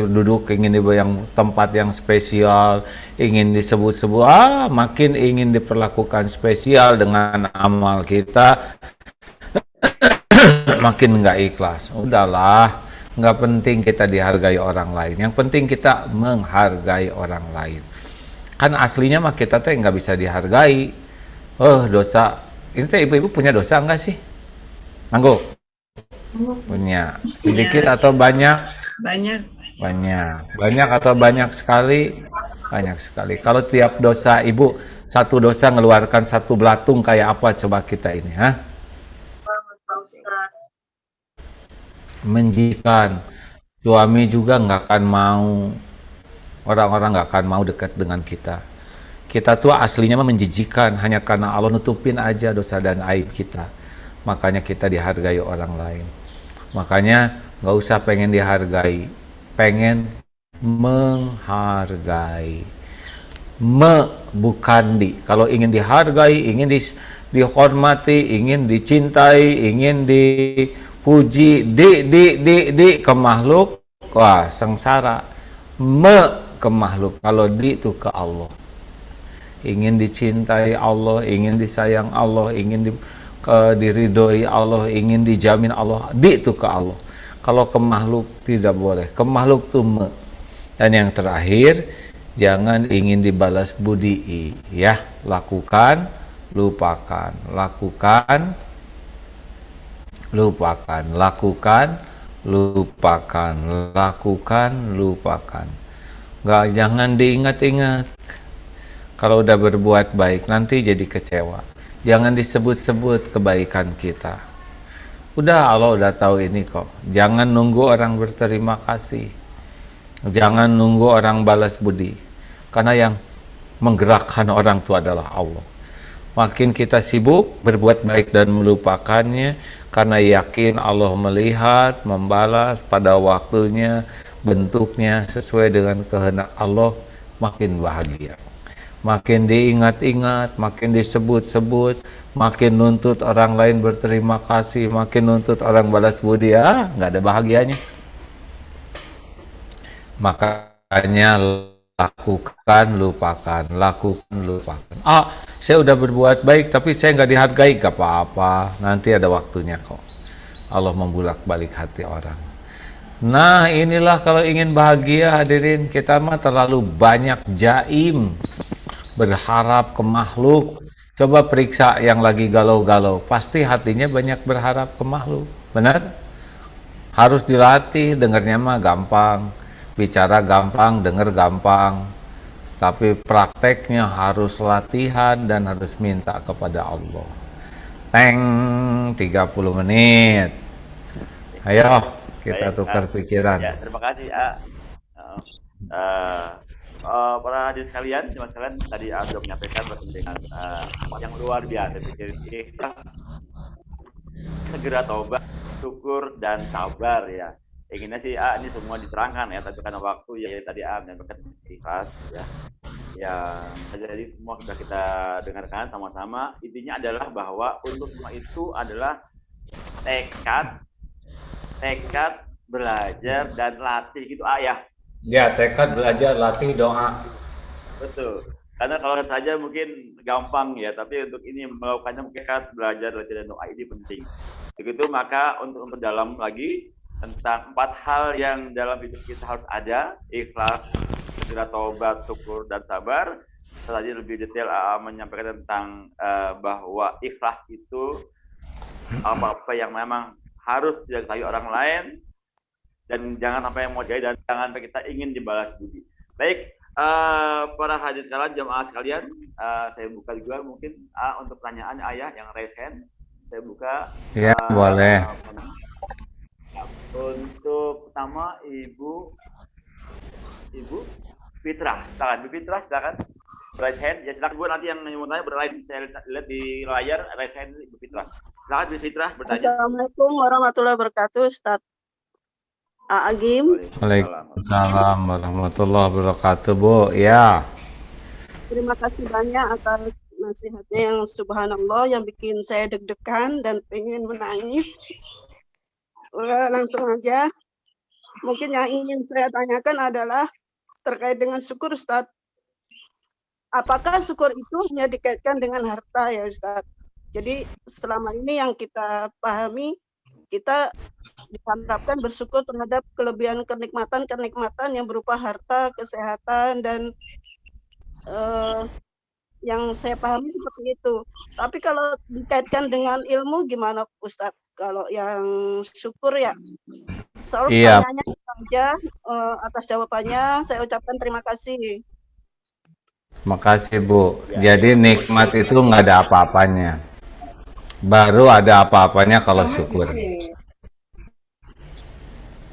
duduk, ingin di yang tempat yang spesial, ingin disebut-sebut, makin ingin diperlakukan spesial dengan amal kita, makin nggak ikhlas. Udahlah, nggak penting kita dihargai orang lain, yang penting kita menghargai orang lain. Kan aslinya mah kita teh nggak bisa dihargai. Dosa. Ini teh ibu-ibu punya dosa enggak sih? Manggo? Punya. Sedikit atau banyak? Banyak. Banyak atau banyak sekali? Banyak sekali. Kalau tiap dosa ibu, satu dosa ngeluarkan satu belatung kayak apa coba kita ini, menjijikan. Suami juga nggak akan mau, orang-orang nggak akan mau dekat dengan kita. Kita tuh aslinya mah menjijikan, hanya karena Allah nutupin aja dosa dan aib kita. Makanya kita dihargai orang lain. Makanya nggak usah pengen dihargai, pengen menghargai. Bukan di. Kalau ingin dihargai, ingin dihormati, ingin dicintai, ingin dipuji, di ke makhluk, wah sengsara. Ke makhluk, kalau di itu ke Allah. Ingin dicintai Allah, ingin disayang Allah, ingin diridhoi Allah, ingin dijamin Allah, itu ke Allah. Kalau ke makhluk tidak boleh, ke makhluk tuh Dan yang terakhir, jangan ingin dibalas budi, ya. Lakukan, lupakan, lakukan, lupakan, lakukan, lupakan, lakukan, lupakan. Nggak, jangan diingat-ingat. Kalau udah berbuat baik, nanti jadi kecewa. Jangan disebut-sebut kebaikan kita. Udah, Allah udah tahu ini kok. Jangan nunggu orang berterima kasih. Jangan nunggu orang balas budi. Karena yang menggerakkan orang itu adalah Allah. Makin kita sibuk berbuat baik dan melupakannya, karena yakin Allah melihat, membalas pada waktunya, bentuknya sesuai dengan kehendak Allah, makin bahagia. Makin diingat-ingat, makin disebut-sebut, makin nuntut orang lain berterima kasih, makin nuntut orang balas budi, nggak ada bahagianya. Makanya lakukan, lupakan, lakukan, lupakan. Saya udah berbuat baik, tapi saya nggak dihargai, gak apa-apa, nanti ada waktunya kok. Allah membulak-balik hati orang. Nah, inilah kalau ingin bahagia, hadirin, kita mah terlalu banyak jaim. Berharap ke makhluk. Coba periksa yang lagi galau-galau, pasti hatinya banyak berharap ke makhluk. Benar? Harus dilatih. Dengarnya mah gampang, bicara gampang, dengar gampang, tapi prakteknya harus latihan dan harus minta kepada Allah. 30 menit. Ayo kita tukar pikiran. Ya, terima kasih. Para hadirin sekalian, teman sekalian, tadi sudah menyampaikan dengan yang luar biasa, ikhlas, segera taubat, syukur dan sabar, ya. Inginnya sih ini semua diterangkan, ya, tapi karena waktu ya tadi menyampaikan ikhlas, ya. Jadi semua sudah kita dengarkan sama-sama. Intinya adalah bahwa untuk semua itu adalah tekad belajar dan latih gitu, ya. Ya, tekad, belajar, latih, doa. Betul. Karena kalau saja mungkin gampang, ya, tapi untuk ini melakukannya mungkin tekad, belajar, latih, dan doa ini penting. Begitu, maka untuk memperdalam lagi tentang 4 hal yang dalam hidup kita harus ada: ikhlas, segera taubat, syukur, dan sabar. Tadi lebih detail menyampaikan tentang bahwa ikhlas itu apa-apa yang memang harus diketahui orang lain, dan jangan sampai mau jadi, dan jangan sampai kita ingin dibalas budi. Baik, para hadirin sekalian, jemaah sekalian, saya buka juga mungkin untuk pertanyaan ayah yang raise hand. Saya buka. Ya, boleh. Untuk pertama, Ibu Ibu Fitrah. Silakan, Bu Fitrah, silakan. Raise hand. Ya silakan Bu, nanti yang mau tanya berlain. Saya lihat di layar raise hand Bu Fitrah. Silakan Bu Fitrah bertanya. Assalamualaikum warahmatullahi wabarakatuh, Ustaz Agim. Waalaikumsalam warahmatullahi wabarakatuh, Bu. Ya. Terima kasih banyak atas nasihatnya yang subhanallah yang bikin saya deg-degan dan pengen menangis. Langsung aja. Mungkin yang ingin saya tanyakan adalah terkait dengan syukur, Ustaz. Apakah syukur itu hanya dikaitkan dengan harta ya, Ustaz? Jadi selama ini yang kita pahami, kita diharapkan bersyukur terhadap kelebihan kenikmatan yang berupa harta, kesehatan, dan yang saya pahami seperti itu. Tapi kalau dikaitkan dengan ilmu gimana, Ustadz? Kalau yang syukur ya, soal pertanyaannya saja atas jawabannya saya ucapkan terima kasih. Makasih Bu. Jadi nikmat itu nggak ada apa-apanya. Baru ada apa-apanya kalau syukur.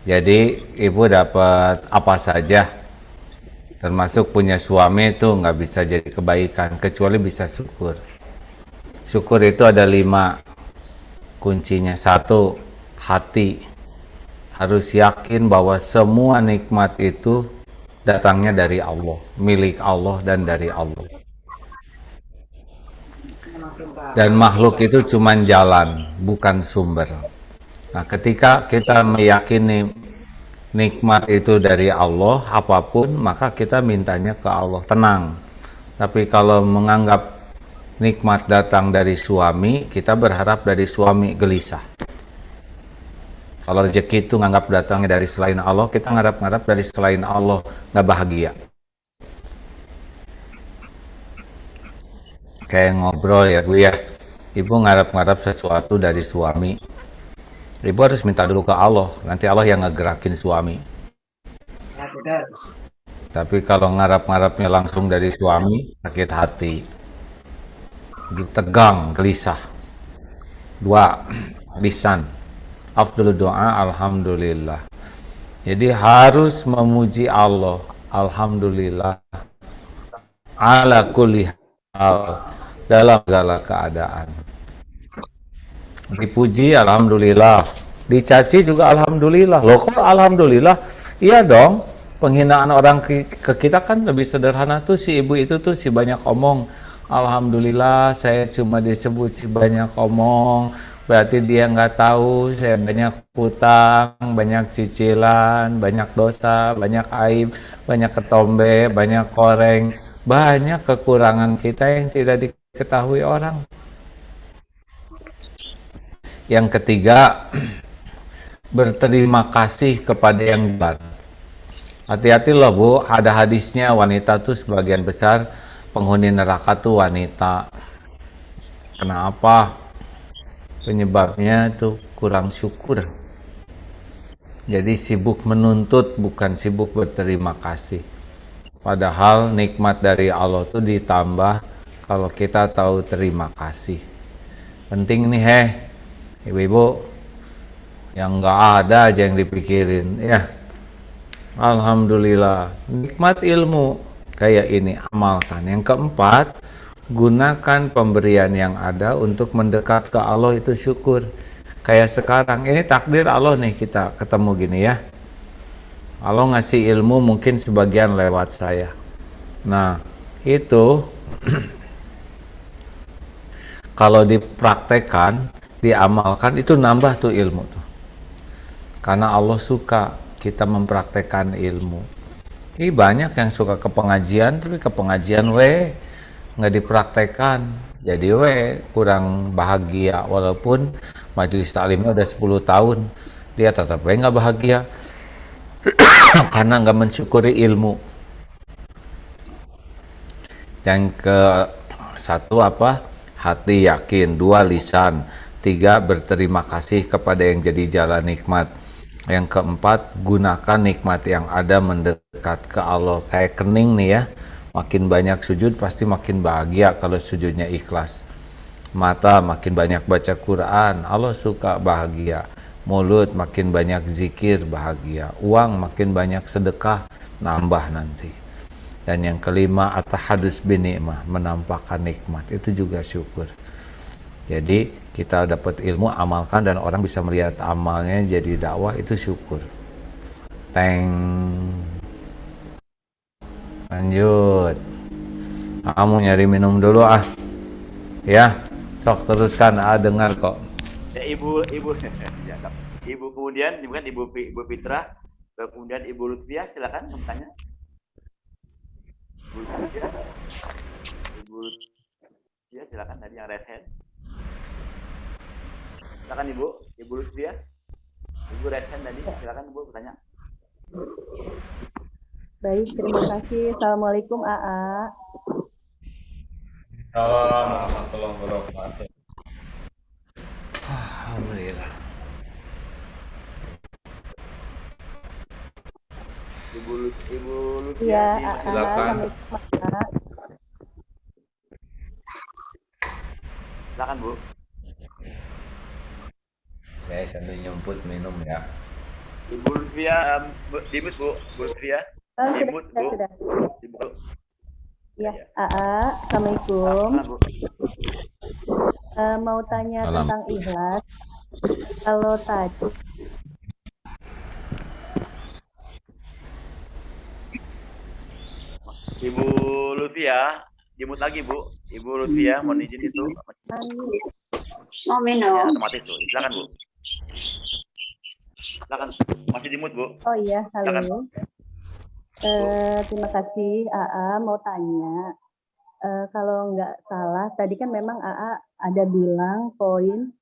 Jadi Ibu dapat apa saja. Termasuk punya suami itu nggak bisa jadi kebaikan, kecuali bisa syukur. Syukur itu ada 5 kuncinya. 1, hati. Harus yakin bahwa semua nikmat itu datangnya dari Allah, milik Allah dan dari Allah. Dan makhluk itu cuma jalan, bukan sumber. Nah, ketika kita meyakini nikmat itu dari Allah, apapun, maka kita mintanya ke Allah, tenang. Tapi kalau menganggap nikmat datang dari suami, kita berharap dari suami, gelisah. Kalau rezeki itu nganggap datangnya dari selain Allah, kita ngarap-ngarap dari selain Allah, nggak bahagia. Kayak ngobrol ya Bu ya, Ibu ngarap-ngarap sesuatu dari suami, Ibu harus minta dulu ke Allah, nanti Allah yang ngegerakin suami. Tapi kalau ngarap-ngarapnya langsung dari suami, sakit hati, tegang, gelisah. 2, lisan. Afdhal doa, alhamdulillah. Jadi harus memuji Allah, alhamdulillah, ala kulli hal, dalam segala keadaan. Dipuji alhamdulillah, dicaci juga alhamdulillah. Loh kok alhamdulillah? Iya dong, penghinaan orang ke kita kan lebih sederhana tuh, si ibu itu tuh si banyak omong. Alhamdulillah saya cuma disebut si banyak omong, berarti dia nggak tahu saya banyak hutang, banyak cicilan, banyak dosa, banyak aib, banyak ketombe, banyak koreng, banyak kekurangan kita yang tidak diketahui orang. Yang ketiga, berterima kasih kepada yang jalan. Hati-hati loh Bu, ada hadisnya wanita tuh sebagian besar penghuni neraka tuh wanita. Kenapa? Penyebabnya tuh kurang syukur. Jadi sibuk menuntut, bukan sibuk berterima kasih. Padahal nikmat dari Allah tuh ditambah kalau kita tahu terima kasih. Penting nih ibu-ibu, yang nggak ada aja yang dipikirin ya. Alhamdulillah, nikmat ilmu kayak ini amalkan. Yang keempat, gunakan pemberian yang ada untuk mendekat ke Allah, itu syukur. Kayak sekarang ini takdir Allah nih, kita ketemu gini ya. Allah ngasih ilmu mungkin sebagian lewat saya. Nah itu kalau dipraktekkan, diamalkan, itu nambah tuh ilmu tuh. Karena Allah suka kita mempraktekkan ilmu. Ini banyak yang suka ke pengajian, tapi ke pengajian nggak dipraktekkan. Jadi kurang bahagia, walaupun majelis taklimnya udah 10 tahun, dia tetap nggak bahagia. Karena nggak mensyukuri ilmu. Yang ke-1 apa? Hati yakin. 2, lisan. 3, berterima kasih kepada yang jadi jalan nikmat. Yang keempat, gunakan nikmat yang ada mendekat ke Allah. Kayak kening nih ya, makin banyak sujud pasti makin bahagia kalau sujudnya ikhlas. Mata makin banyak baca Quran, Allah suka bahagia. mulut makin banyak zikir, bahagia. Uang makin banyak sedekah, nambah nanti. Dan yang kelima, at-tahadus binikmah, menampakkan nikmat, itu juga syukur. Jadi kita dapat ilmu, amalkan, dan orang bisa melihat amalnya jadi dakwah, itu syukur. Lanjut. Kamu nyari minum dulu ya, sok teruskan, dengar kok. Ya, ibu kemudian bukan ibu Fitra, kemudian Ibu Lutfiah, silakan bertanya. Ibu Lutfiah silakan, tadi yang raise hand. Silakan Ibu Lutfiah. Ibu raise hand tadi, silakan Ibu bertanya. Baik, terima kasih. Assalamualaikum AA. Assalamualaikum warahmatullahi wabarakatuh. Alhamdulillah. Ibu Lutfiah, Ya, silakan. Silakan Bu. Saya sambil nyumput minum ya. Ibu Lutfiah, dimut Bu, Bu Lutfiah. Dimut Bu. Ibu. Ya, AA, Assalamualaikum. Mau tanya tentang ikhlas. Kalau tadi Ibu Lutfiah, dimut lagi Bu. Ibu Lutfiah, mohon izin itu. Mau minum. Ya, otomatis tuh. Silakan Bu. Silakan. Masih dimut Bu. Oh iya, halo. Silakan. Terima kasih AA, mau tanya. Kalau nggak salah, tadi kan memang AA ada bilang poin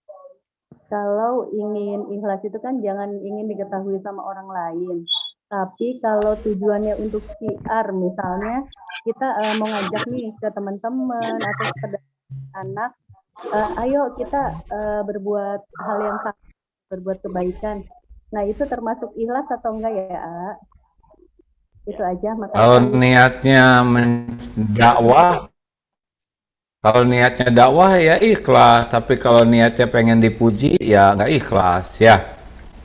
kalau ingin ikhlas itu kan jangan ingin diketahui sama orang lain. Tapi kalau tujuannya untuk syiar, misalnya kita mau ngajak nih ke teman-teman atau ke anak, ayo kita berbuat hal yang sama, berbuat kebaikan. Nah itu termasuk ikhlas atau enggak ya, A? Itu aja. Kalau niatnya niatnya dakwah ya ikhlas, tapi kalau niatnya pengen dipuji ya nggak ikhlas ya.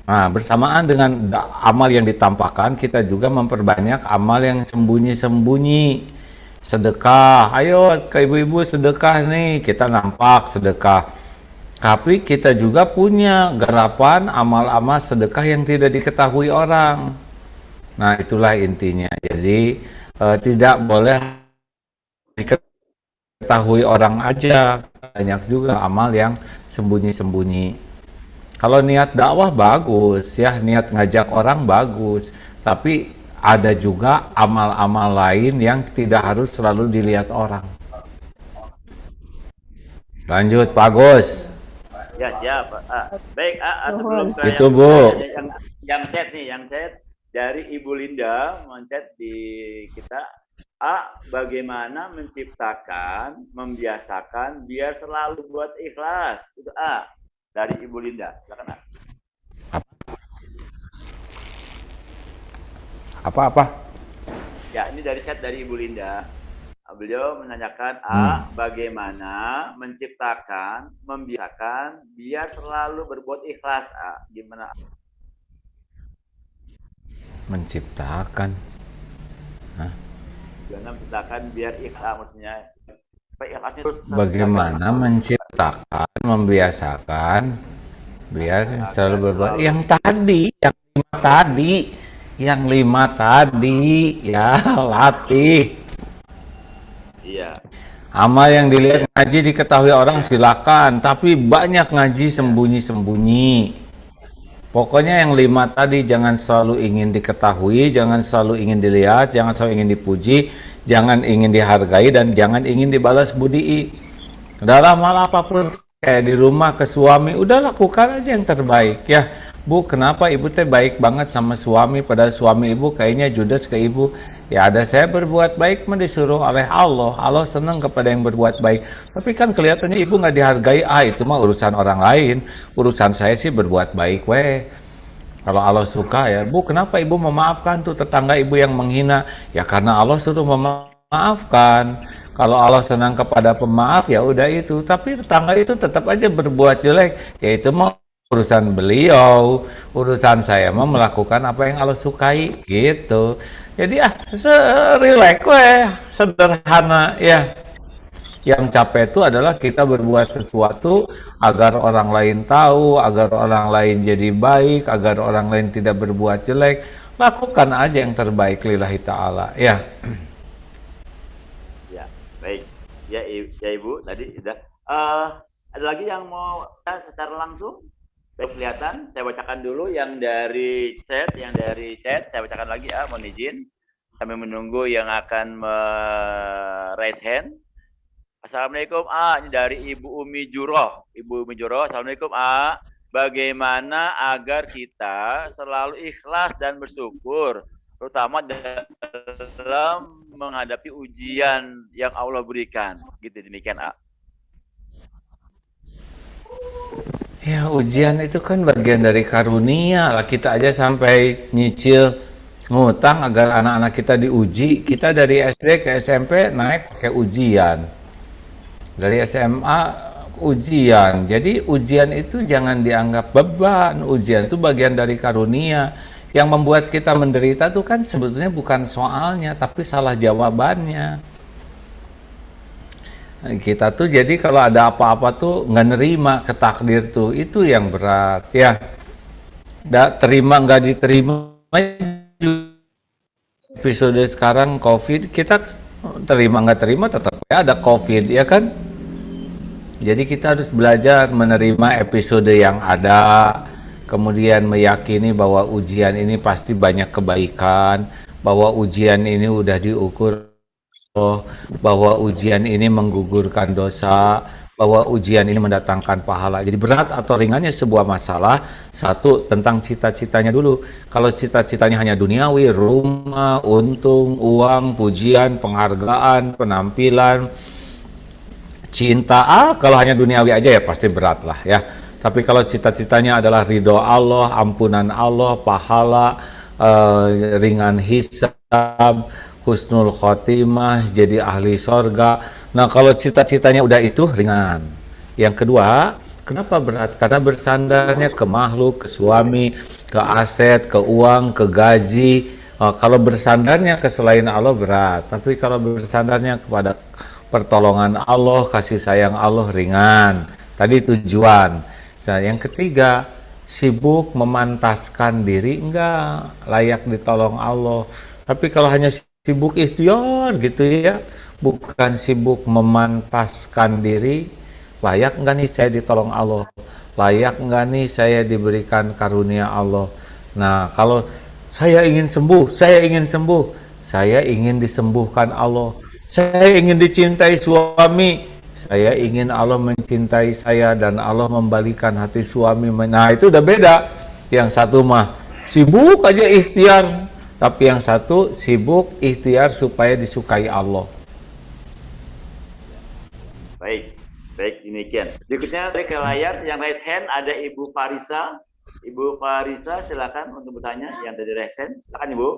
Nah, bersamaan dengan amal yang ditampakkan, kita juga memperbanyak amal yang sembunyi-sembunyi. Sedekah, ayo ke ibu-ibu sedekah nih, kita nampak sedekah. Tapi kita juga punya garapan amal-amal sedekah yang tidak diketahui orang. Nah, itulah intinya. Jadi tidak boleh diketahui orang aja. Banyak juga amal yang sembunyi-sembunyi. Kalau niat dakwah bagus ya, niat ngajak orang bagus. Tapi ada juga amal-amal lain yang tidak harus selalu dilihat orang. Lanjut, Pak Gus. Ya, siap. Baik, sebelum saya itu Bu. Yang chat dari Ibu Linda mencet di kita. Bagaimana menciptakan, membiasakan biar selalu buat ikhlas. Itu dari Ibu Linda. Silakan. Apa? Ya, ini dari chat dari Ibu Linda. Beliau menanyakan bagaimana menciptakan, membiasakan biar selalu berbuat ikhlas. Gimana? Menciptakan. Gimana menciptakan biar ikhlas, maksudnya bagaimana menciptakan, membiasakan biar selalu berbuat yang lima tadi ya, latih. Iya. Amal yang dilihat ngaji diketahui orang silakan, tapi banyak ngaji sembunyi-sembunyi. Pokoknya yang 5 tadi, jangan selalu ingin diketahui, jangan selalu ingin dilihat, jangan selalu ingin dipuji, jangan ingin dihargai, dan jangan ingin dibalas budi. Dalam hal apapun, kayak di rumah ke suami, udah lakukan aja yang terbaik ya. Bu, kenapa ibu teh baik banget sama suami, padahal suami ibu kayaknya judes ke ibu. Ya ada saya berbuat baik disuruh oleh Allah. Allah senang kepada yang berbuat baik. Tapi kan kelihatannya ibu nggak dihargai. Itu mah urusan orang lain. Urusan saya sih berbuat baik weh. Kalau Allah suka ya, Bu, kenapa ibu memaafkan tuh tetangga ibu yang menghina? Ya karena Allah suruh memaafkan. Kalau Allah senang kepada pemaaf ya udah itu. Tapi tetangga itu tetap aja berbuat jelek. Ya itu mah urusan beliau, urusan saya mah melakukan apa yang Allah sukai gitu. Jadi relax sederhana ya. Yang capek itu adalah kita berbuat sesuatu agar orang lain tahu, agar orang lain jadi baik, agar orang lain tidak berbuat jelek. Lakukan aja yang terbaik lillahi ta'ala ya. Ya, baik. Ya, Ibu, tadi sudah. Ada lagi yang mau secara langsung? Baik, kelihatan. Saya bacakan dulu yang dari chat. Saya bacakan lagi ya, mohon izin. Kami menunggu yang akan raise hand. Assalamualaikum ini dari Ibu Umi Juro. Assalamualaikum bagaimana agar kita selalu ikhlas dan bersyukur, terutama dalam menghadapi ujian yang Allah berikan. Gitu, demikian Ya, ujian itu kan bagian dari karunia lah. Kita aja sampai nyicil ngutang agar anak-anak kita diuji. Kita dari SD ke SMP naik pakai ujian. Dari SMA ujian. Jadi ujian itu jangan dianggap beban. Ujian itu bagian dari karunia. Yang membuat kita menderita itu kan sebetulnya bukan soalnya, tapi salah jawabannya. Kita tuh jadi kalau ada apa-apa tuh nggak nerima ke takdir tuh, itu yang berat ya. Terima nggak diterima. Episode sekarang COVID, kita terima nggak terima tetap ya ada COVID ya kan. Jadi kita harus belajar menerima episode yang ada, kemudian meyakini bahwa ujian ini pasti banyak kebaikan, bahwa ujian ini udah diukur, bahwa ujian ini menggugurkan dosa, bahwa ujian ini mendatangkan pahala. Jadi berat atau ringannya sebuah masalah, satu tentang cita-citanya dulu. Kalau cita-citanya hanya duniawi, rumah, untung, uang, pujian, penghargaan, penampilan, cinta, kalau hanya duniawi aja ya pasti berat lah ya. Tapi kalau cita-citanya adalah ridho Allah, ampunan Allah, pahala, ringan hisab, husnul khotimah, jadi ahli sorga. Nah kalau cita-citanya udah itu ringan. Yang kedua, kenapa berat? Karena bersandarnya ke makhluk, ke suami, ke aset, ke uang, ke gaji. Kalau bersandarnya ke selain Allah berat. Tapi kalau bersandarnya kepada pertolongan Allah, kasih sayang Allah ringan. Tadi tujuan. Nah yang ketiga, sibuk memantaskan diri enggak layak ditolong Allah. Tapi kalau hanya sibuk ikhtiar gitu ya, bukan sibuk memantaskan diri, layak enggak nih saya ditolong Allah, layak enggak nih saya diberikan karunia Allah. Nah kalau saya ingin sembuh, saya ingin disembuhkan Allah, saya ingin dicintai suami, saya ingin Allah mencintai saya dan Allah membalikan hati suami. Nah itu udah beda. Yang satu mah sibuk aja ikhtiar, tapi yang satu sibuk ikhtiar supaya disukai Allah. Baik, demikian. Berikutnya dari ke layar yang raise hand ada Ibu Farisa. Ibu Farisa silakan untuk bertanya yang dari raise hand. Silakan Ibu.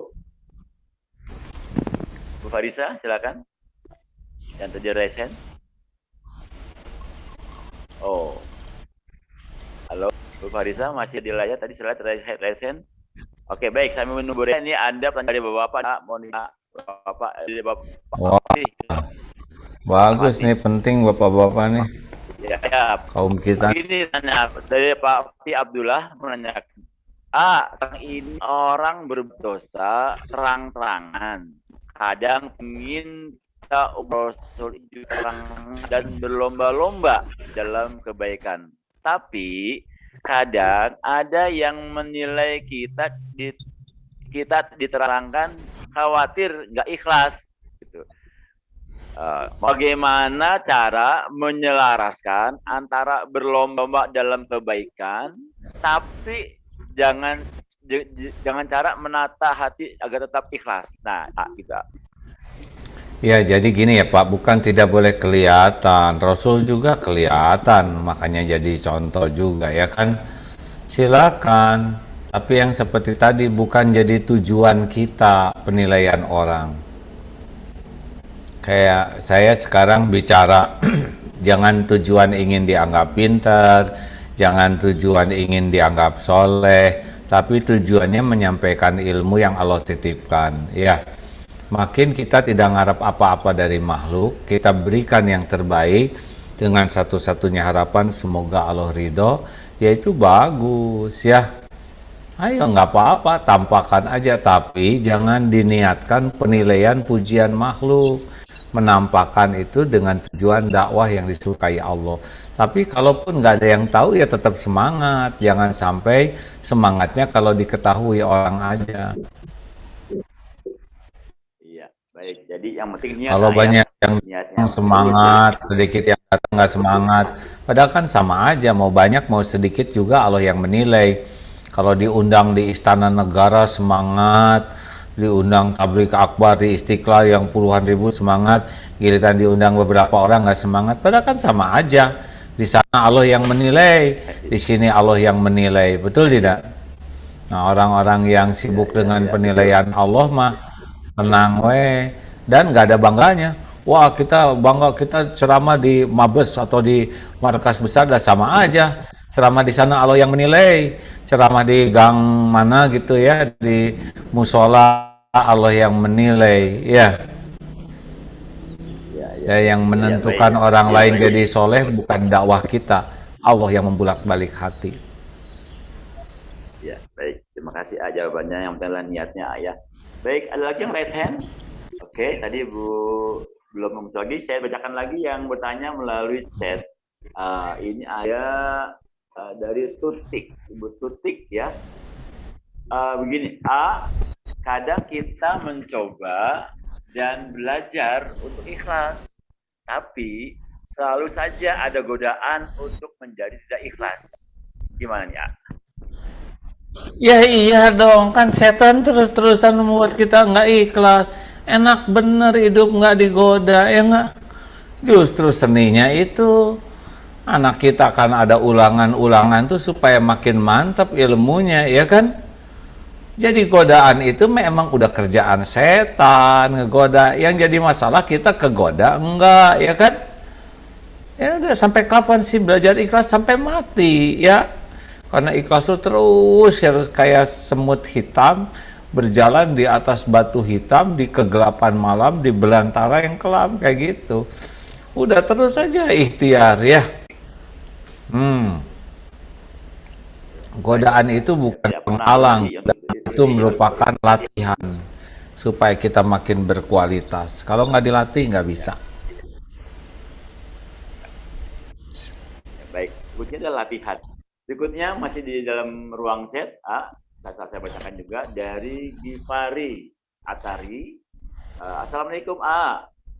Ibu Farisa silakan. Yang tadi raise hand. Oh. Halo, Bu Farisa masih di layar tadi slide raise hand. Oke, baik, saya menunggu ini Anda dari Bapak, mohon Bapak dari Bapak. Wah, bagus nih, penting Bapak-bapak nih. Ya, kaum kita. Ini tanya dari Pak Fi Abdullah menanyakan, sang ini orang berdosa terang-terangan, kadang ingin kita Rasul dan berlomba-lomba dalam kebaikan, tapi kadang ada yang menilai kita diterangkan khawatir nggak ikhlas gitu. Bagaimana cara menyelaraskan antara berlomba dalam kebaikan tapi jangan cara menata hati agar tetap ikhlas. Nah, kita ya jadi gini ya Pak, bukan tidak boleh kelihatan, Rasul juga kelihatan, makanya jadi contoh juga ya kan. Silakan, tapi yang seperti tadi bukan jadi tujuan kita penilaian orang. Kayak saya sekarang bicara jangan tujuan ingin dianggap pintar, Jangan tujuan ingin dianggap soleh, tapi tujuannya menyampaikan ilmu yang Allah titipkan. Ya, makin kita tidak ngarap apa-apa dari makhluk, kita berikan yang terbaik dengan satu-satunya harapan semoga Allah ridho, yaitu bagus ya. Ayo nggak apa-apa, tampakkan aja, tapi jangan diniatkan penilaian pujian makhluk. Menampakkan itu dengan tujuan dakwah yang disukai Allah. Tapi kalaupun nggak ada yang tahu ya tetap semangat. Jangan sampai semangatnya kalau diketahui orang aja. Iya, baik. Jadi yang penting niat. Kalau banyak yang semangat, sedikit yang datang nggak semangat. Padahal kan sama aja, mau banyak mau sedikit juga Allah yang menilai. Kalau diundang di Istana Negara semangat, diundang tablik akbar di Istiqlal yang puluhan ribu semangat, giliran diundang beberapa orang nggak semangat, padahal kan sama aja. Di sana Allah yang menilai, di sini Allah yang menilai, betul tidak? Nah, orang-orang yang sibuk dengan penilaian Allah mah tenang we, dan nggak ada bangganya. Wah, kita bangga kita ceramah di Mabes atau di markas besar, dah sama aja. Ceramah di sana Allah yang menilai, ceramah di gang mana gitu ya, di musola Allah yang menilai, ya. Ya, yang menentukan orang lain jadi soleh bukan dakwah kita, Allah yang membulak-balik hati. Ya, baik. Terima kasih jawabannya, yang penting niatnya ya. Baik, ada lagi yang raise hand? Oke, tadi Bu belum muncul lagi, saya bacakan lagi yang bertanya melalui chat. Ini ada dari Tutik, Ibu Tutik ya. Begini, kadang kita mencoba dan belajar untuk ikhlas, tapi selalu saja ada godaan untuk menjadi tidak ikhlas. Gimana nih, Ya iya dong, kan setan terus-terusan membuat kita nggak ikhlas. Enak bener hidup nggak digoda, ya nggak? Justru seninya itu anak kita kan ada ulangan-ulangan tuh supaya makin mantap ilmunya, ya kan? Jadi godaan itu memang udah kerjaan setan, ngegoda. Yang jadi masalah kita kegoda enggak, ya kan? Ya udah, sampai kapan sih belajar ikhlas? Sampai mati, ya. Karena ikhlas itu terus harus kayak semut hitam berjalan di atas batu hitam di kegelapan malam di belantara yang kelam kayak gitu. Udah terus saja ikhtiar ya. Godaan itu bukan penghalang, itu merupakan latihan supaya kita makin berkualitas. Kalau nggak dilatih nggak bisa. Baik, berikutnya adalah latihan. Berikutnya masih di dalam ruang chat, saya bacakan juga dari Gifari Atari. Assalamualaikum,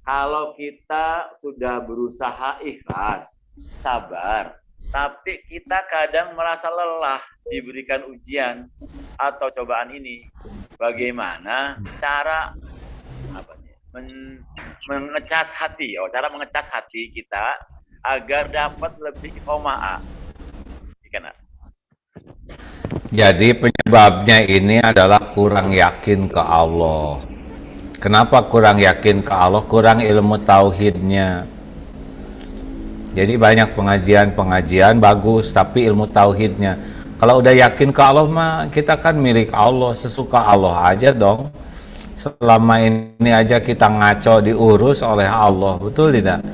kalau kita sudah berusaha ikhlas, sabar, tapi kita kadang merasa lelah diberikan ujian atau cobaan ini, bagaimana cara mengecas hati, cara mengecas hati kita agar dapat lebih istiqomah? Jadi penyebabnya ini adalah kurang yakin ke Allah. Kenapa kurang yakin ke Allah? Kurang ilmu tauhidnya. Jadi banyak pengajian bagus, tapi ilmu tauhidnya. Kalau udah yakin ke Allah mah kita kan milik Allah, sesuka Allah aja dong. Selama ini aja kita ngaco diurus oleh Allah, betul tidak?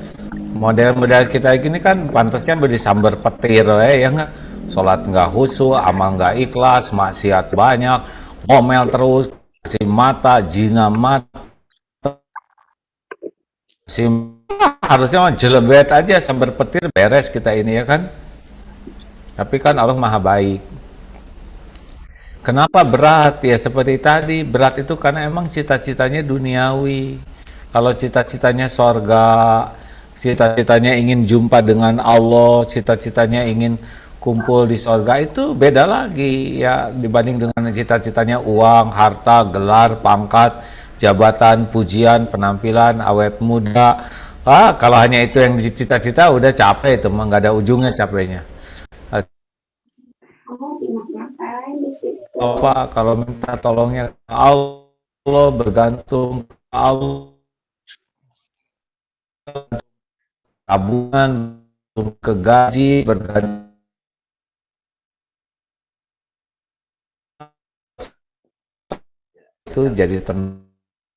Model-model kita gini kan pantasnya disambar petir ya nggak? Sholat nggak khusyuk, amal nggak ikhlas, maksiat banyak, ngomel terus, si mata, zina mata, harusnya jelebet aja sambar petir beres kita ini ya kan. Tapi kan Allah maha baik. Kenapa berat? Ya seperti tadi, berat itu karena emang cita-citanya duniawi. Kalau cita-citanya sorga, cita-citanya ingin jumpa dengan Allah, cita-citanya ingin kumpul di sorga, itu beda lagi ya dibanding dengan cita-citanya uang, harta, gelar, pangkat, jabatan, pujian, penampilan, awet muda. Kalau hanya itu yang cita-cita udah capek itu, mah nggak ada ujungnya capeknya. Apa kalau minta tolongnya Allah, bergantung ke Allah, tabungan ke gaji, bergantung itu jadi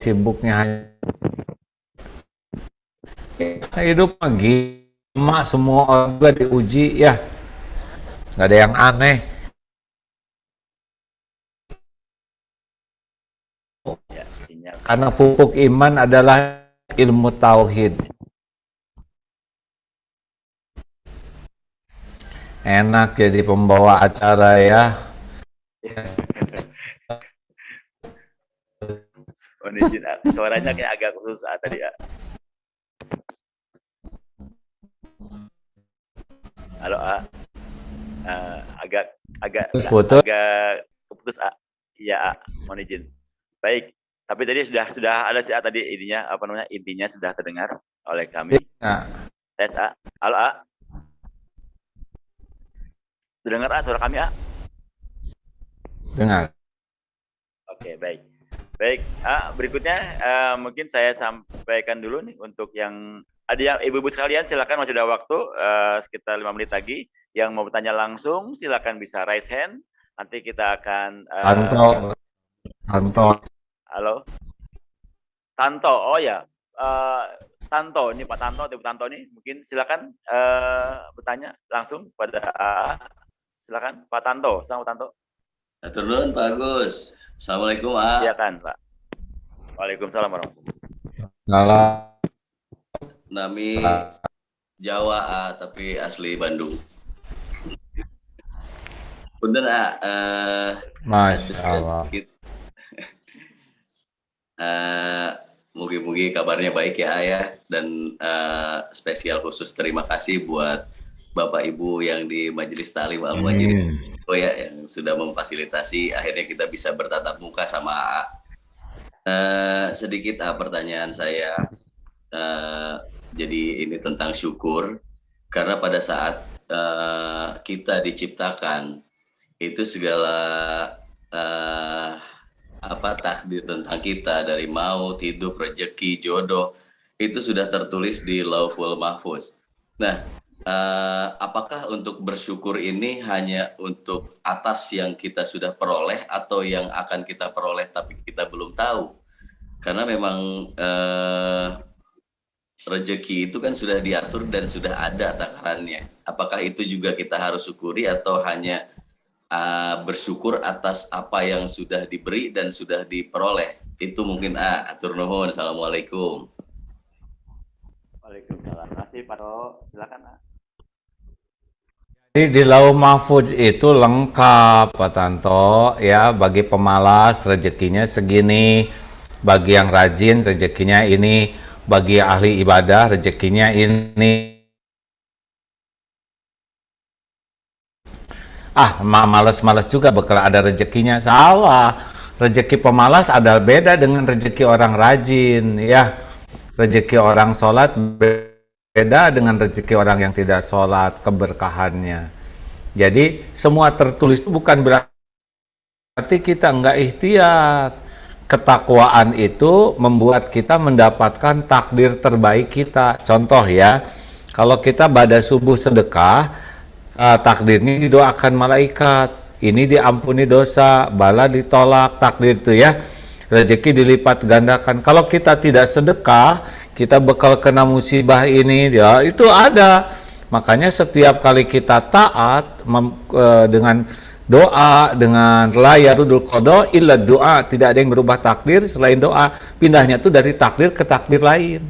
sibuknya hidup lagi emak semua orang juga diuji ya, nggak ada yang aneh. Karena pupuk iman adalah ilmu tauhid. Enak jadi pembawa acara ya. Suaranya kayak agak khusus tadi ya. Halo agak keputus iya mohon izin. Baik, tapi tadi sudah ada sih tadi ininya apa namanya intinya sudah terdengar oleh kami. Tes halo dengar suara kami Dengar. Oke, baik. Baik, berikutnya mungkin saya sampaikan dulu nih untuk yang ada yang ibu-ibu sekalian, silakan masih ada waktu sekitar 5 menit lagi. Yang mau bertanya langsung silakan bisa raise hand. Nanti kita akan Tanto. Halo. Tanto. Oh ya. Tanto, ini Pak Tanto, Ibu Tanto nih, mungkin silakan bertanya langsung pada silakan Pak Tanto, sama Pak Tanto. Atur nuhun Pak Agus. Assalamualaikum Silakan Pak. Waalaikumsalam warahmatullahi wabarakatuh. Nami Jawa tapi asli Bandung. Punten Masya Allah. Mugi-mugi kabarnya baik ya dan spesial khusus terima kasih buat Bapak Ibu yang di Majelis Ta'lim Al-Muhajirin yang sudah memfasilitasi akhirnya kita bisa bertatap muka sama sedikit pertanyaan saya. Jadi ini tentang syukur, karena pada saat kita diciptakan itu segala takdir tentang kita dari maut, hidup, rezeki, jodoh itu sudah tertulis di Lauhul Mahfuz. Nah, apakah untuk bersyukur ini hanya untuk atas yang kita sudah peroleh atau yang akan kita peroleh tapi kita belum tahu? Karena memang rezeki itu kan sudah diatur dan sudah ada takarannya. Apakah itu juga kita harus syukuri atau hanya bersyukur atas apa yang sudah diberi dan sudah diperoleh? Itu mungkin atur nuhun. Assalamualaikum. Waalaikumsalam. Terima kasih Pak To. Silakan Jadi di Lauh Mahfuz itu lengkap Pak Tanto ya, bagi pemalas rezekinya segini, bagi yang rajin rezekinya ini, bagi ahli ibadah rezekinya ini. Males-males juga bakal ada rezekinya. Salah. Rezeki pemalas ada beda dengan rezeki orang rajin ya. Rezeki orang sholat beda dengan rezeki orang yang tidak sholat, keberkahannya. Jadi semua tertulis itu bukan berarti kita enggak ikhtiar. Ketakwaan itu membuat kita mendapatkan takdir terbaik kita. Contoh ya, kalau kita pada subuh sedekah, takdirnya didoakan malaikat, ini diampuni dosa, bala ditolak, takdir itu ya, rezeki dilipat gandakan. Kalau kita tidak sedekah, kita bakal kena musibah ini, ya itu ada. Makanya setiap kali kita taat dengan doa, dengan la yarudul qada illa doa, tidak ada yang berubah takdir selain doa. Pindahnya itu dari takdir ke takdir lain.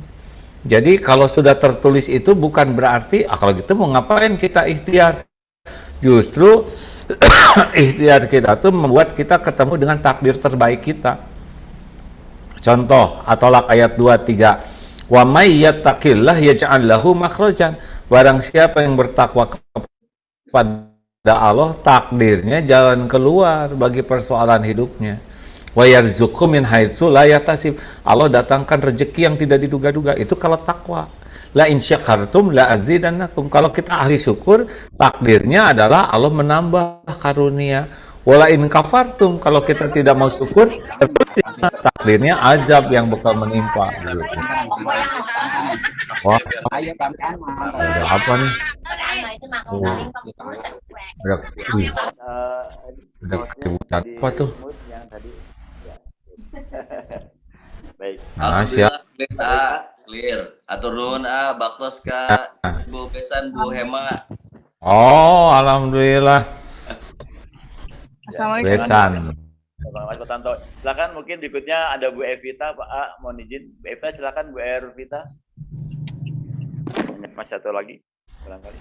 Jadi kalau sudah tertulis itu bukan berarti kalau gitu mau ngapain kita ikhtiar. Justru ikhtiar kita tuh membuat kita ketemu dengan takdir terbaik kita. Contoh At-Tolak ayat 23, wa may yattaqillah yaj'al lahu makhrajan. Barang siapa yang bertakwa kepada Allah, takdirnya jalan keluar bagi persoalan hidupnya. Wa yarzuqhu min haitsu la yahtasib. Allah datangkan rezeki yang tidak diduga-duga. Itu kalau takwa. La in syakartum la azidannakum. Kalau kita ahli syukur, takdirnya adalah Allah menambah karunia. Wala in kafartum, kalau kita tidak mau syukur, takdirnya azab yang bakal menimpa. Wah, ada apa nih? Ada keributan apa tuh? Baik. Alhamdulillah clear, clear. Atur nuhun baktos ka Bu Besan, Bu Hema. Oh, alhamdulillah. Assalamualaikum. Besan. Assalamualaikum Pak Tanto. Silakan mungkin berikutnya ada Bu Evita, Pak A, mohon izin. Bu Evita silakan Bu Evita. Masih satu lagi barangkali.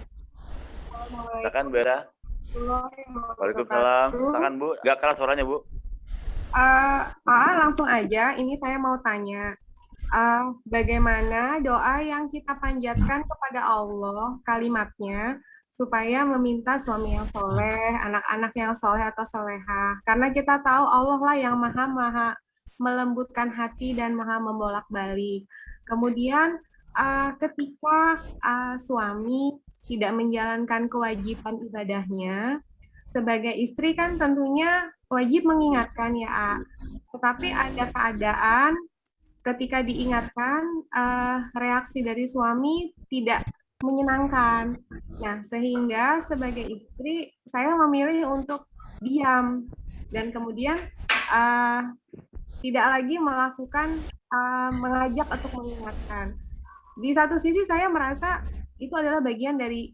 Silakan Bu Era. Waalaikumsalam. Silakan Bu. Gak keras suaranya Bu. Langsung aja. Ini saya mau tanya. Bagaimana doa yang kita panjatkan kepada Allah kalimatnya supaya meminta suami yang soleh, anak-anak yang soleh atau solehah. Karena kita tahu Allah lah yang maha melembutkan hati dan maha membolak-balik. Kemudian ketika suami tidak menjalankan kewajiban ibadahnya, sebagai istri kan tentunya wajib mengingatkan ya, tetapi ada keadaan ketika diingatkan reaksi dari suami tidak menyenangkan. Nah, sehingga sebagai istri saya memilih untuk diam dan kemudian tidak lagi melakukan mengajak untuk mengingatkan. Di satu sisi saya merasa itu adalah bagian dari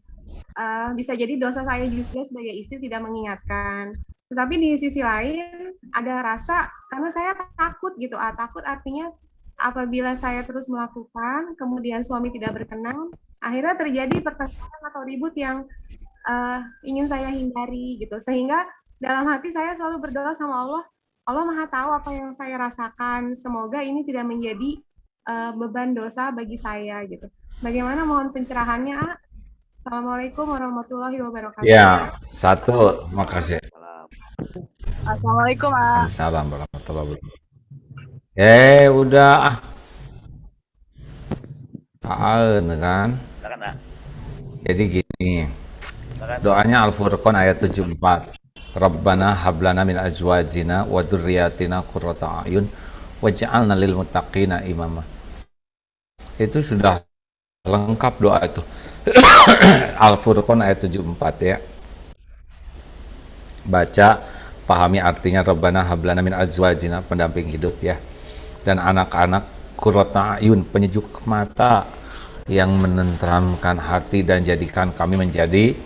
bisa jadi dosa saya juga sebagai istri tidak mengingatkan. Tetapi di sisi lain ada rasa karena saya takut gitu. Takut artinya apabila saya terus melakukan kemudian suami tidak berkenan, akhirnya terjadi pertengkaran atau ribut yang ingin saya hindari gitu. Sehingga dalam hati saya selalu berdoa sama Allah, Allah Maha tahu apa yang saya rasakan. Semoga ini tidak menjadi beban dosa bagi saya gitu. Bagaimana mohon pencerahannya, A? Assalamualaikum warahmatullahi wabarakatuh. Ya, satu, makasih. Assalamualaikum, A. Assalamualaikum warahmatullahi wabarakatuh. Udah kan. Jadi gini. Doanya Al-Furqan ayat 74. Rabbana hablana min azwajina wa dzurriyyatina qurrata a'yun waj'alna lil muttaqina imama. Itu sudah lengkap doa itu. Al-Furqan ayat 74 ya. Baca, pahami artinya Rabbana hablana min azwajina, pendamping hidup ya. Dan anak-anak qurrata a'yun, penyejuk mata yang menenteramkan hati dan jadikan kami menjadi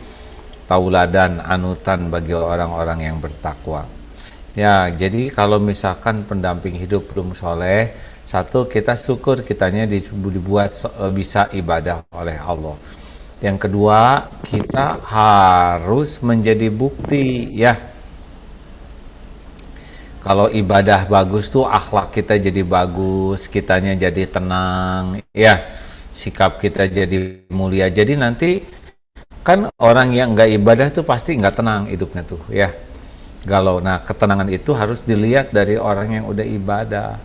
tauladan, anutan bagi orang-orang yang bertakwa. Ya, jadi kalau misalkan pendamping hidup belum soleh, satu, kita syukur kitanya dibuat bisa ibadah oleh Allah. Yang kedua, kita harus menjadi bukti ya. Kalau ibadah bagus tuh akhlak kita jadi bagus, kitanya jadi tenang ya, sikap kita jadi mulia. Jadi nanti kan orang yang nggak ibadah tuh pasti nggak tenang hidupnya tuh ya, galau. Nah, ketenangan itu harus dilihat dari orang yang udah ibadah.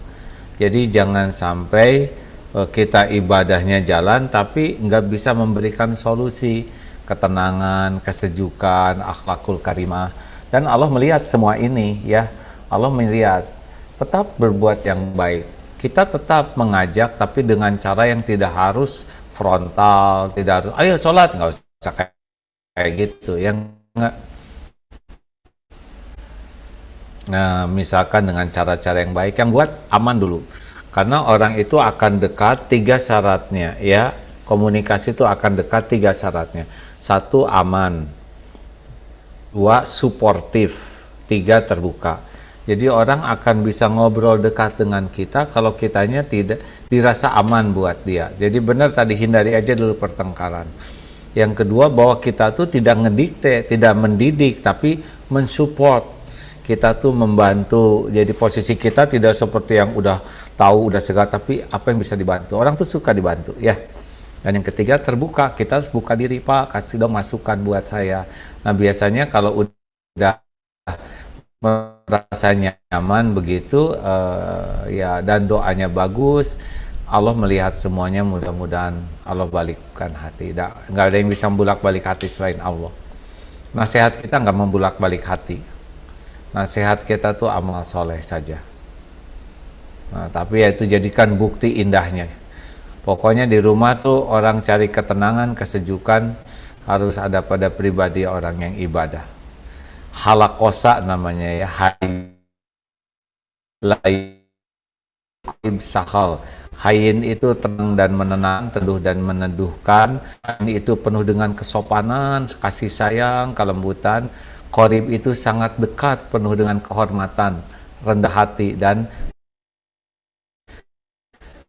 Jadi jangan sampai kita ibadahnya jalan tapi nggak bisa memberikan solusi, ketenangan, kesejukan, akhlakul karimah. Dan Allah melihat semua ini ya, Allah melihat. Tetap berbuat yang baik. Kita tetap mengajak tapi dengan cara yang tidak harus frontal, tidak harus ayo sholat, nggak usah kayak gitu yang enggak. Nah, misalkan dengan cara-cara yang baik, yang buat aman dulu, karena orang itu akan dekat 3 syaratnya ya. Komunikasi itu akan dekat 3 syaratnya. 1, aman. 2, suportif. 3, terbuka. Jadi orang akan bisa ngobrol dekat dengan kita kalau kitanya tidak dirasa aman buat dia. Jadi benar tadi, hindari aja dulu pertengkaran. Yang kedua, bahwa kita tuh tidak ngedikte, tidak mendidik, tapi mensupport. Kita tuh membantu. Jadi posisi kita tidak seperti yang udah tahu, udah segala, tapi apa yang bisa dibantu. Orang tuh suka dibantu ya. Dan yang ketiga, terbuka. Kita harus buka diri, Pak, kasih dong masukan buat saya. Nah, biasanya kalau udah merasa nyaman begitu ya, dan doanya bagus, Allah melihat semuanya, mudah-mudahan Allah balikkan hati. Nggak ada yang bisa membulak-balik hati selain Allah. Nasihat kita nggak membulak-balik hati. Nasihat kita tuh amal soleh saja. Nah, tapi ya itu jadikan bukti indahnya. Pokoknya di rumah tuh orang cari ketenangan, kesejukan, harus ada pada pribadi orang yang ibadah. Halakosa namanya ya, qorib sahal. Hayin itu tenang dan menenang, teduh dan meneduhkan. Ini itu penuh dengan kesopanan, kasih sayang, kelembutan. Qorib itu sangat dekat, penuh dengan kehormatan, rendah hati, dan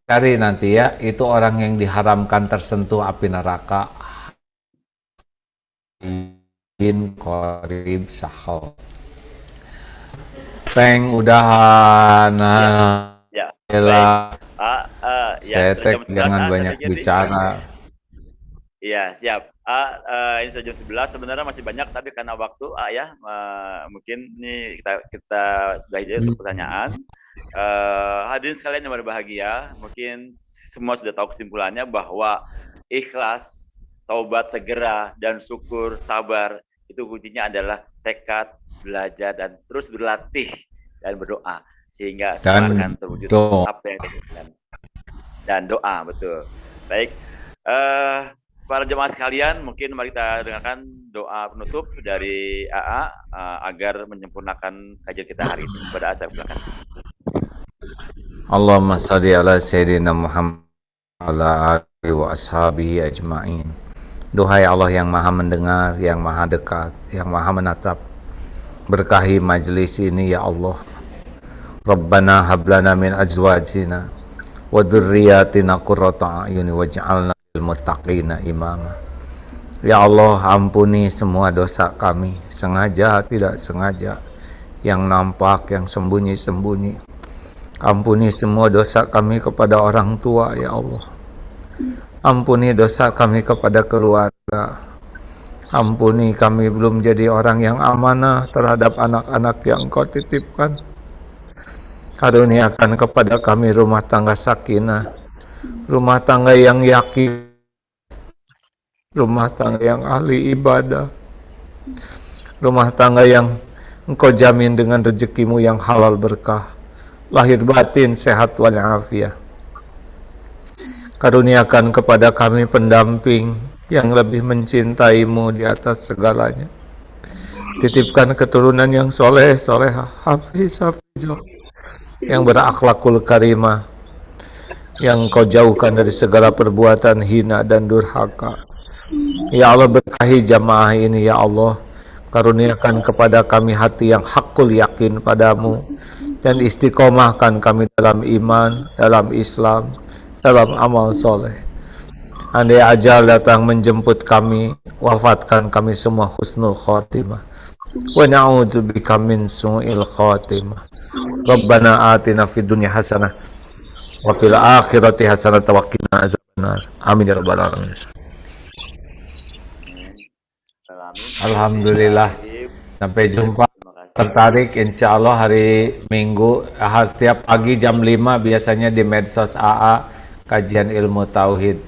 cari nanti ya, itu orang yang diharamkan tersentuh api neraka. Hayin qorib sahal. Peng udahan. Ya. Ya. Ya, Saya jangan banyak bicara. Iya, siap. Ini sudah jam 11, sebenarnya masih banyak, tapi karena waktu, ya, mungkin ini kita sudahi aja untuk pertanyaan. Hadirin sekalian yang berbahagia, mungkin semua sudah tahu kesimpulannya bahwa ikhlas, taubat segera, dan syukur, sabar, itu kuncinya adalah tekad, belajar, dan terus berlatih dan berdoa sehingga semua akan terwujud apa yang diinginkan. Dan doa, betul. Baik, para jemaah sekalian, mungkin mari kita dengarkan doa penutup dari AA agar menyempurnakan kajian kita hari ini. Kepada AA, silakan. Allahumma shalli ala sayyidina Muhammad wa ala alihi wa ashabihi ajma'in. Duhai Allah yang maha mendengar, yang maha dekat, yang maha menatap, berkahi majlis ini ya Allah. Rabbana hablana min azwajina wa dzurriyyatina qurrata a'yun waj'alna lil muttaqina imama. Ya Allah, ampuni semua dosa kami, sengaja tidak sengaja, yang nampak, yang sembunyi-sembunyi. Ampuni semua dosa kami kepada orang tua ya Allah. Ampuni dosa kami kepada keluarga. Ampuni kami belum jadi orang yang amanah terhadap anak-anak yang Kau titipkan. Karuniakan kepada kami rumah tangga sakinah, rumah tangga yang yakin, rumah tangga yang ahli ibadah, rumah tangga yang Engkau jamin dengan rezekimu yang halal berkah, lahir batin sehat walafiat. Karuniakan kepada kami pendamping yang lebih mencintaimu di atas segalanya. Titipkan keturunan yang soleh, solehah, hafiz, hafizah, yang berakhlakul karimah, yang Kau jauhkan dari segala perbuatan hina dan durhaka. Ya Allah, berkahi jamaah ini ya Allah. Karuniakan kepada kami hati yang hakul yakin padamu, dan istiqomahkan kami dalam iman, dalam Islam, dalam amal soleh. Andai ajal datang menjemput kami, wafatkan kami semua husnul khotimah. Wa na'udzubika min su'il khotimah. Rabbana atina fid dunya hasanah wa fil akhirati hasanah wa qina azabannar. Amin ya rabbal alamin. Alhamdulillah. Sampai jumpa. Tertarik insya Allah hari Minggu setiap pagi jam 5 biasanya di medsos AA kajian ilmu tauhid.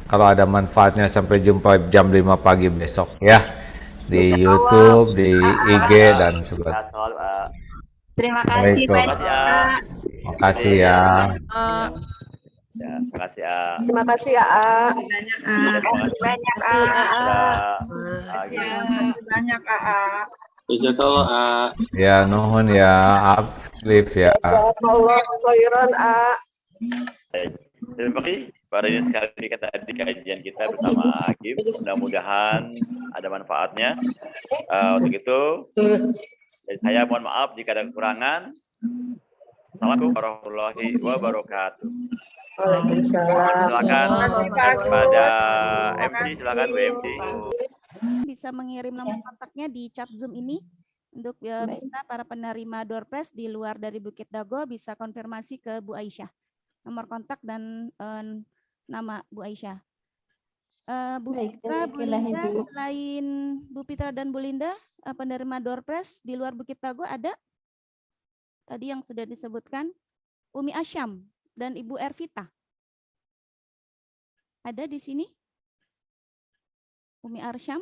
Kalau ada manfaatnya sampai jumpa jam 5 pagi besok ya. Di YouTube, di IG dan sebagainya. Terima kasih banyak. Terima kasih ya. Ya, terima kasih ya. Terima kasih ya. Terima kasih banyak. Terima kasih banyak, AA. Jazakallah. Ya, nuhun ya, Afif ya. Jazakallah khairan, A. Terima kasih para ini sekali tadi kajian kita bersama Agib. Mudah-mudahan ada manfaatnya. Untuk itu, dari saya mohon maaf jika ada kekurangan. Assalamualaikum warahmatullahi wabarakatuh. Silakan kepada MC, silakan Bu MC. Bisa mengirim nomor kontaknya di chat Zoom ini untuk kita para penerima door prize di luar dari Bukit Dago bisa konfirmasi ke Bu Aisyah nomor kontak dan nama Bu Aisyah. Bu Fitra, Bu Linda, selain Bu Fitra dan Bu Linda, penerima door prize di luar Bukit Dago ada? Tadi yang sudah disebutkan Umi Asyam dan Ibu Ervita. Ada di sini? Umi Arsyam?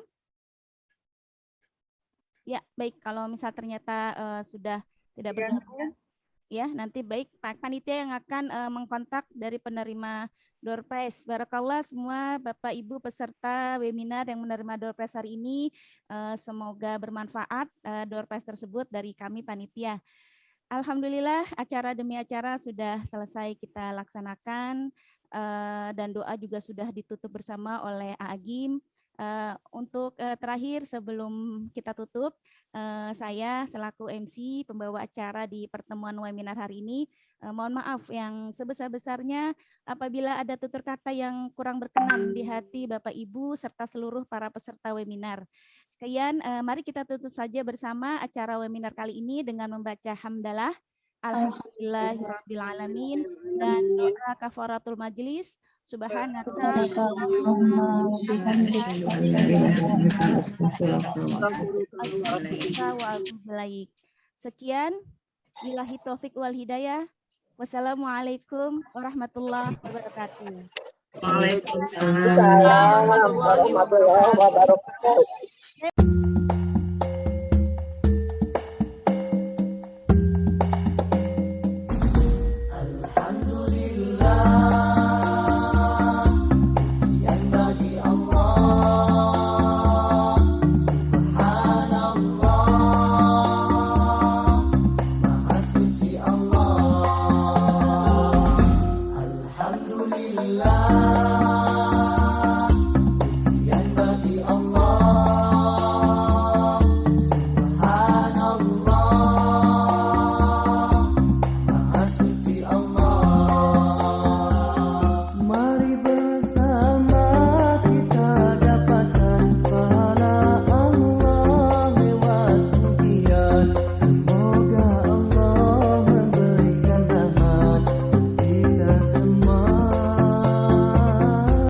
Ya, baik. Kalau misal ternyata sudah tidak bergabung, ya nanti baik Pak Panitia yang akan mengkontak dari penerima door prize. Barakallah semua Bapak Ibu peserta webinar yang menerima door prize hari ini. Semoga bermanfaat door prize tersebut dari kami Panitia. Alhamdulillah acara demi acara sudah selesai kita laksanakan dan doa juga sudah ditutup bersama oleh Agim. Untuk terakhir sebelum kita tutup, saya selaku MC pembawa acara di pertemuan webinar hari ini, mohon maaf yang sebesar-besarnya apabila ada tutur kata yang kurang berkenan di hati Bapak Ibu serta seluruh para peserta webinar. Sekian, mari kita tutup saja bersama acara webinar kali ini dengan membaca hamdalah, alhamdulillahirrabbilalamin, dan doa kafaratul majlis. Subhanaka sekian, billahi taufik wal hidayah. Wassalamualaikum warahmatullahi wabarakatuh. Waalaikumsalam warahmatullahi wabarakatuh.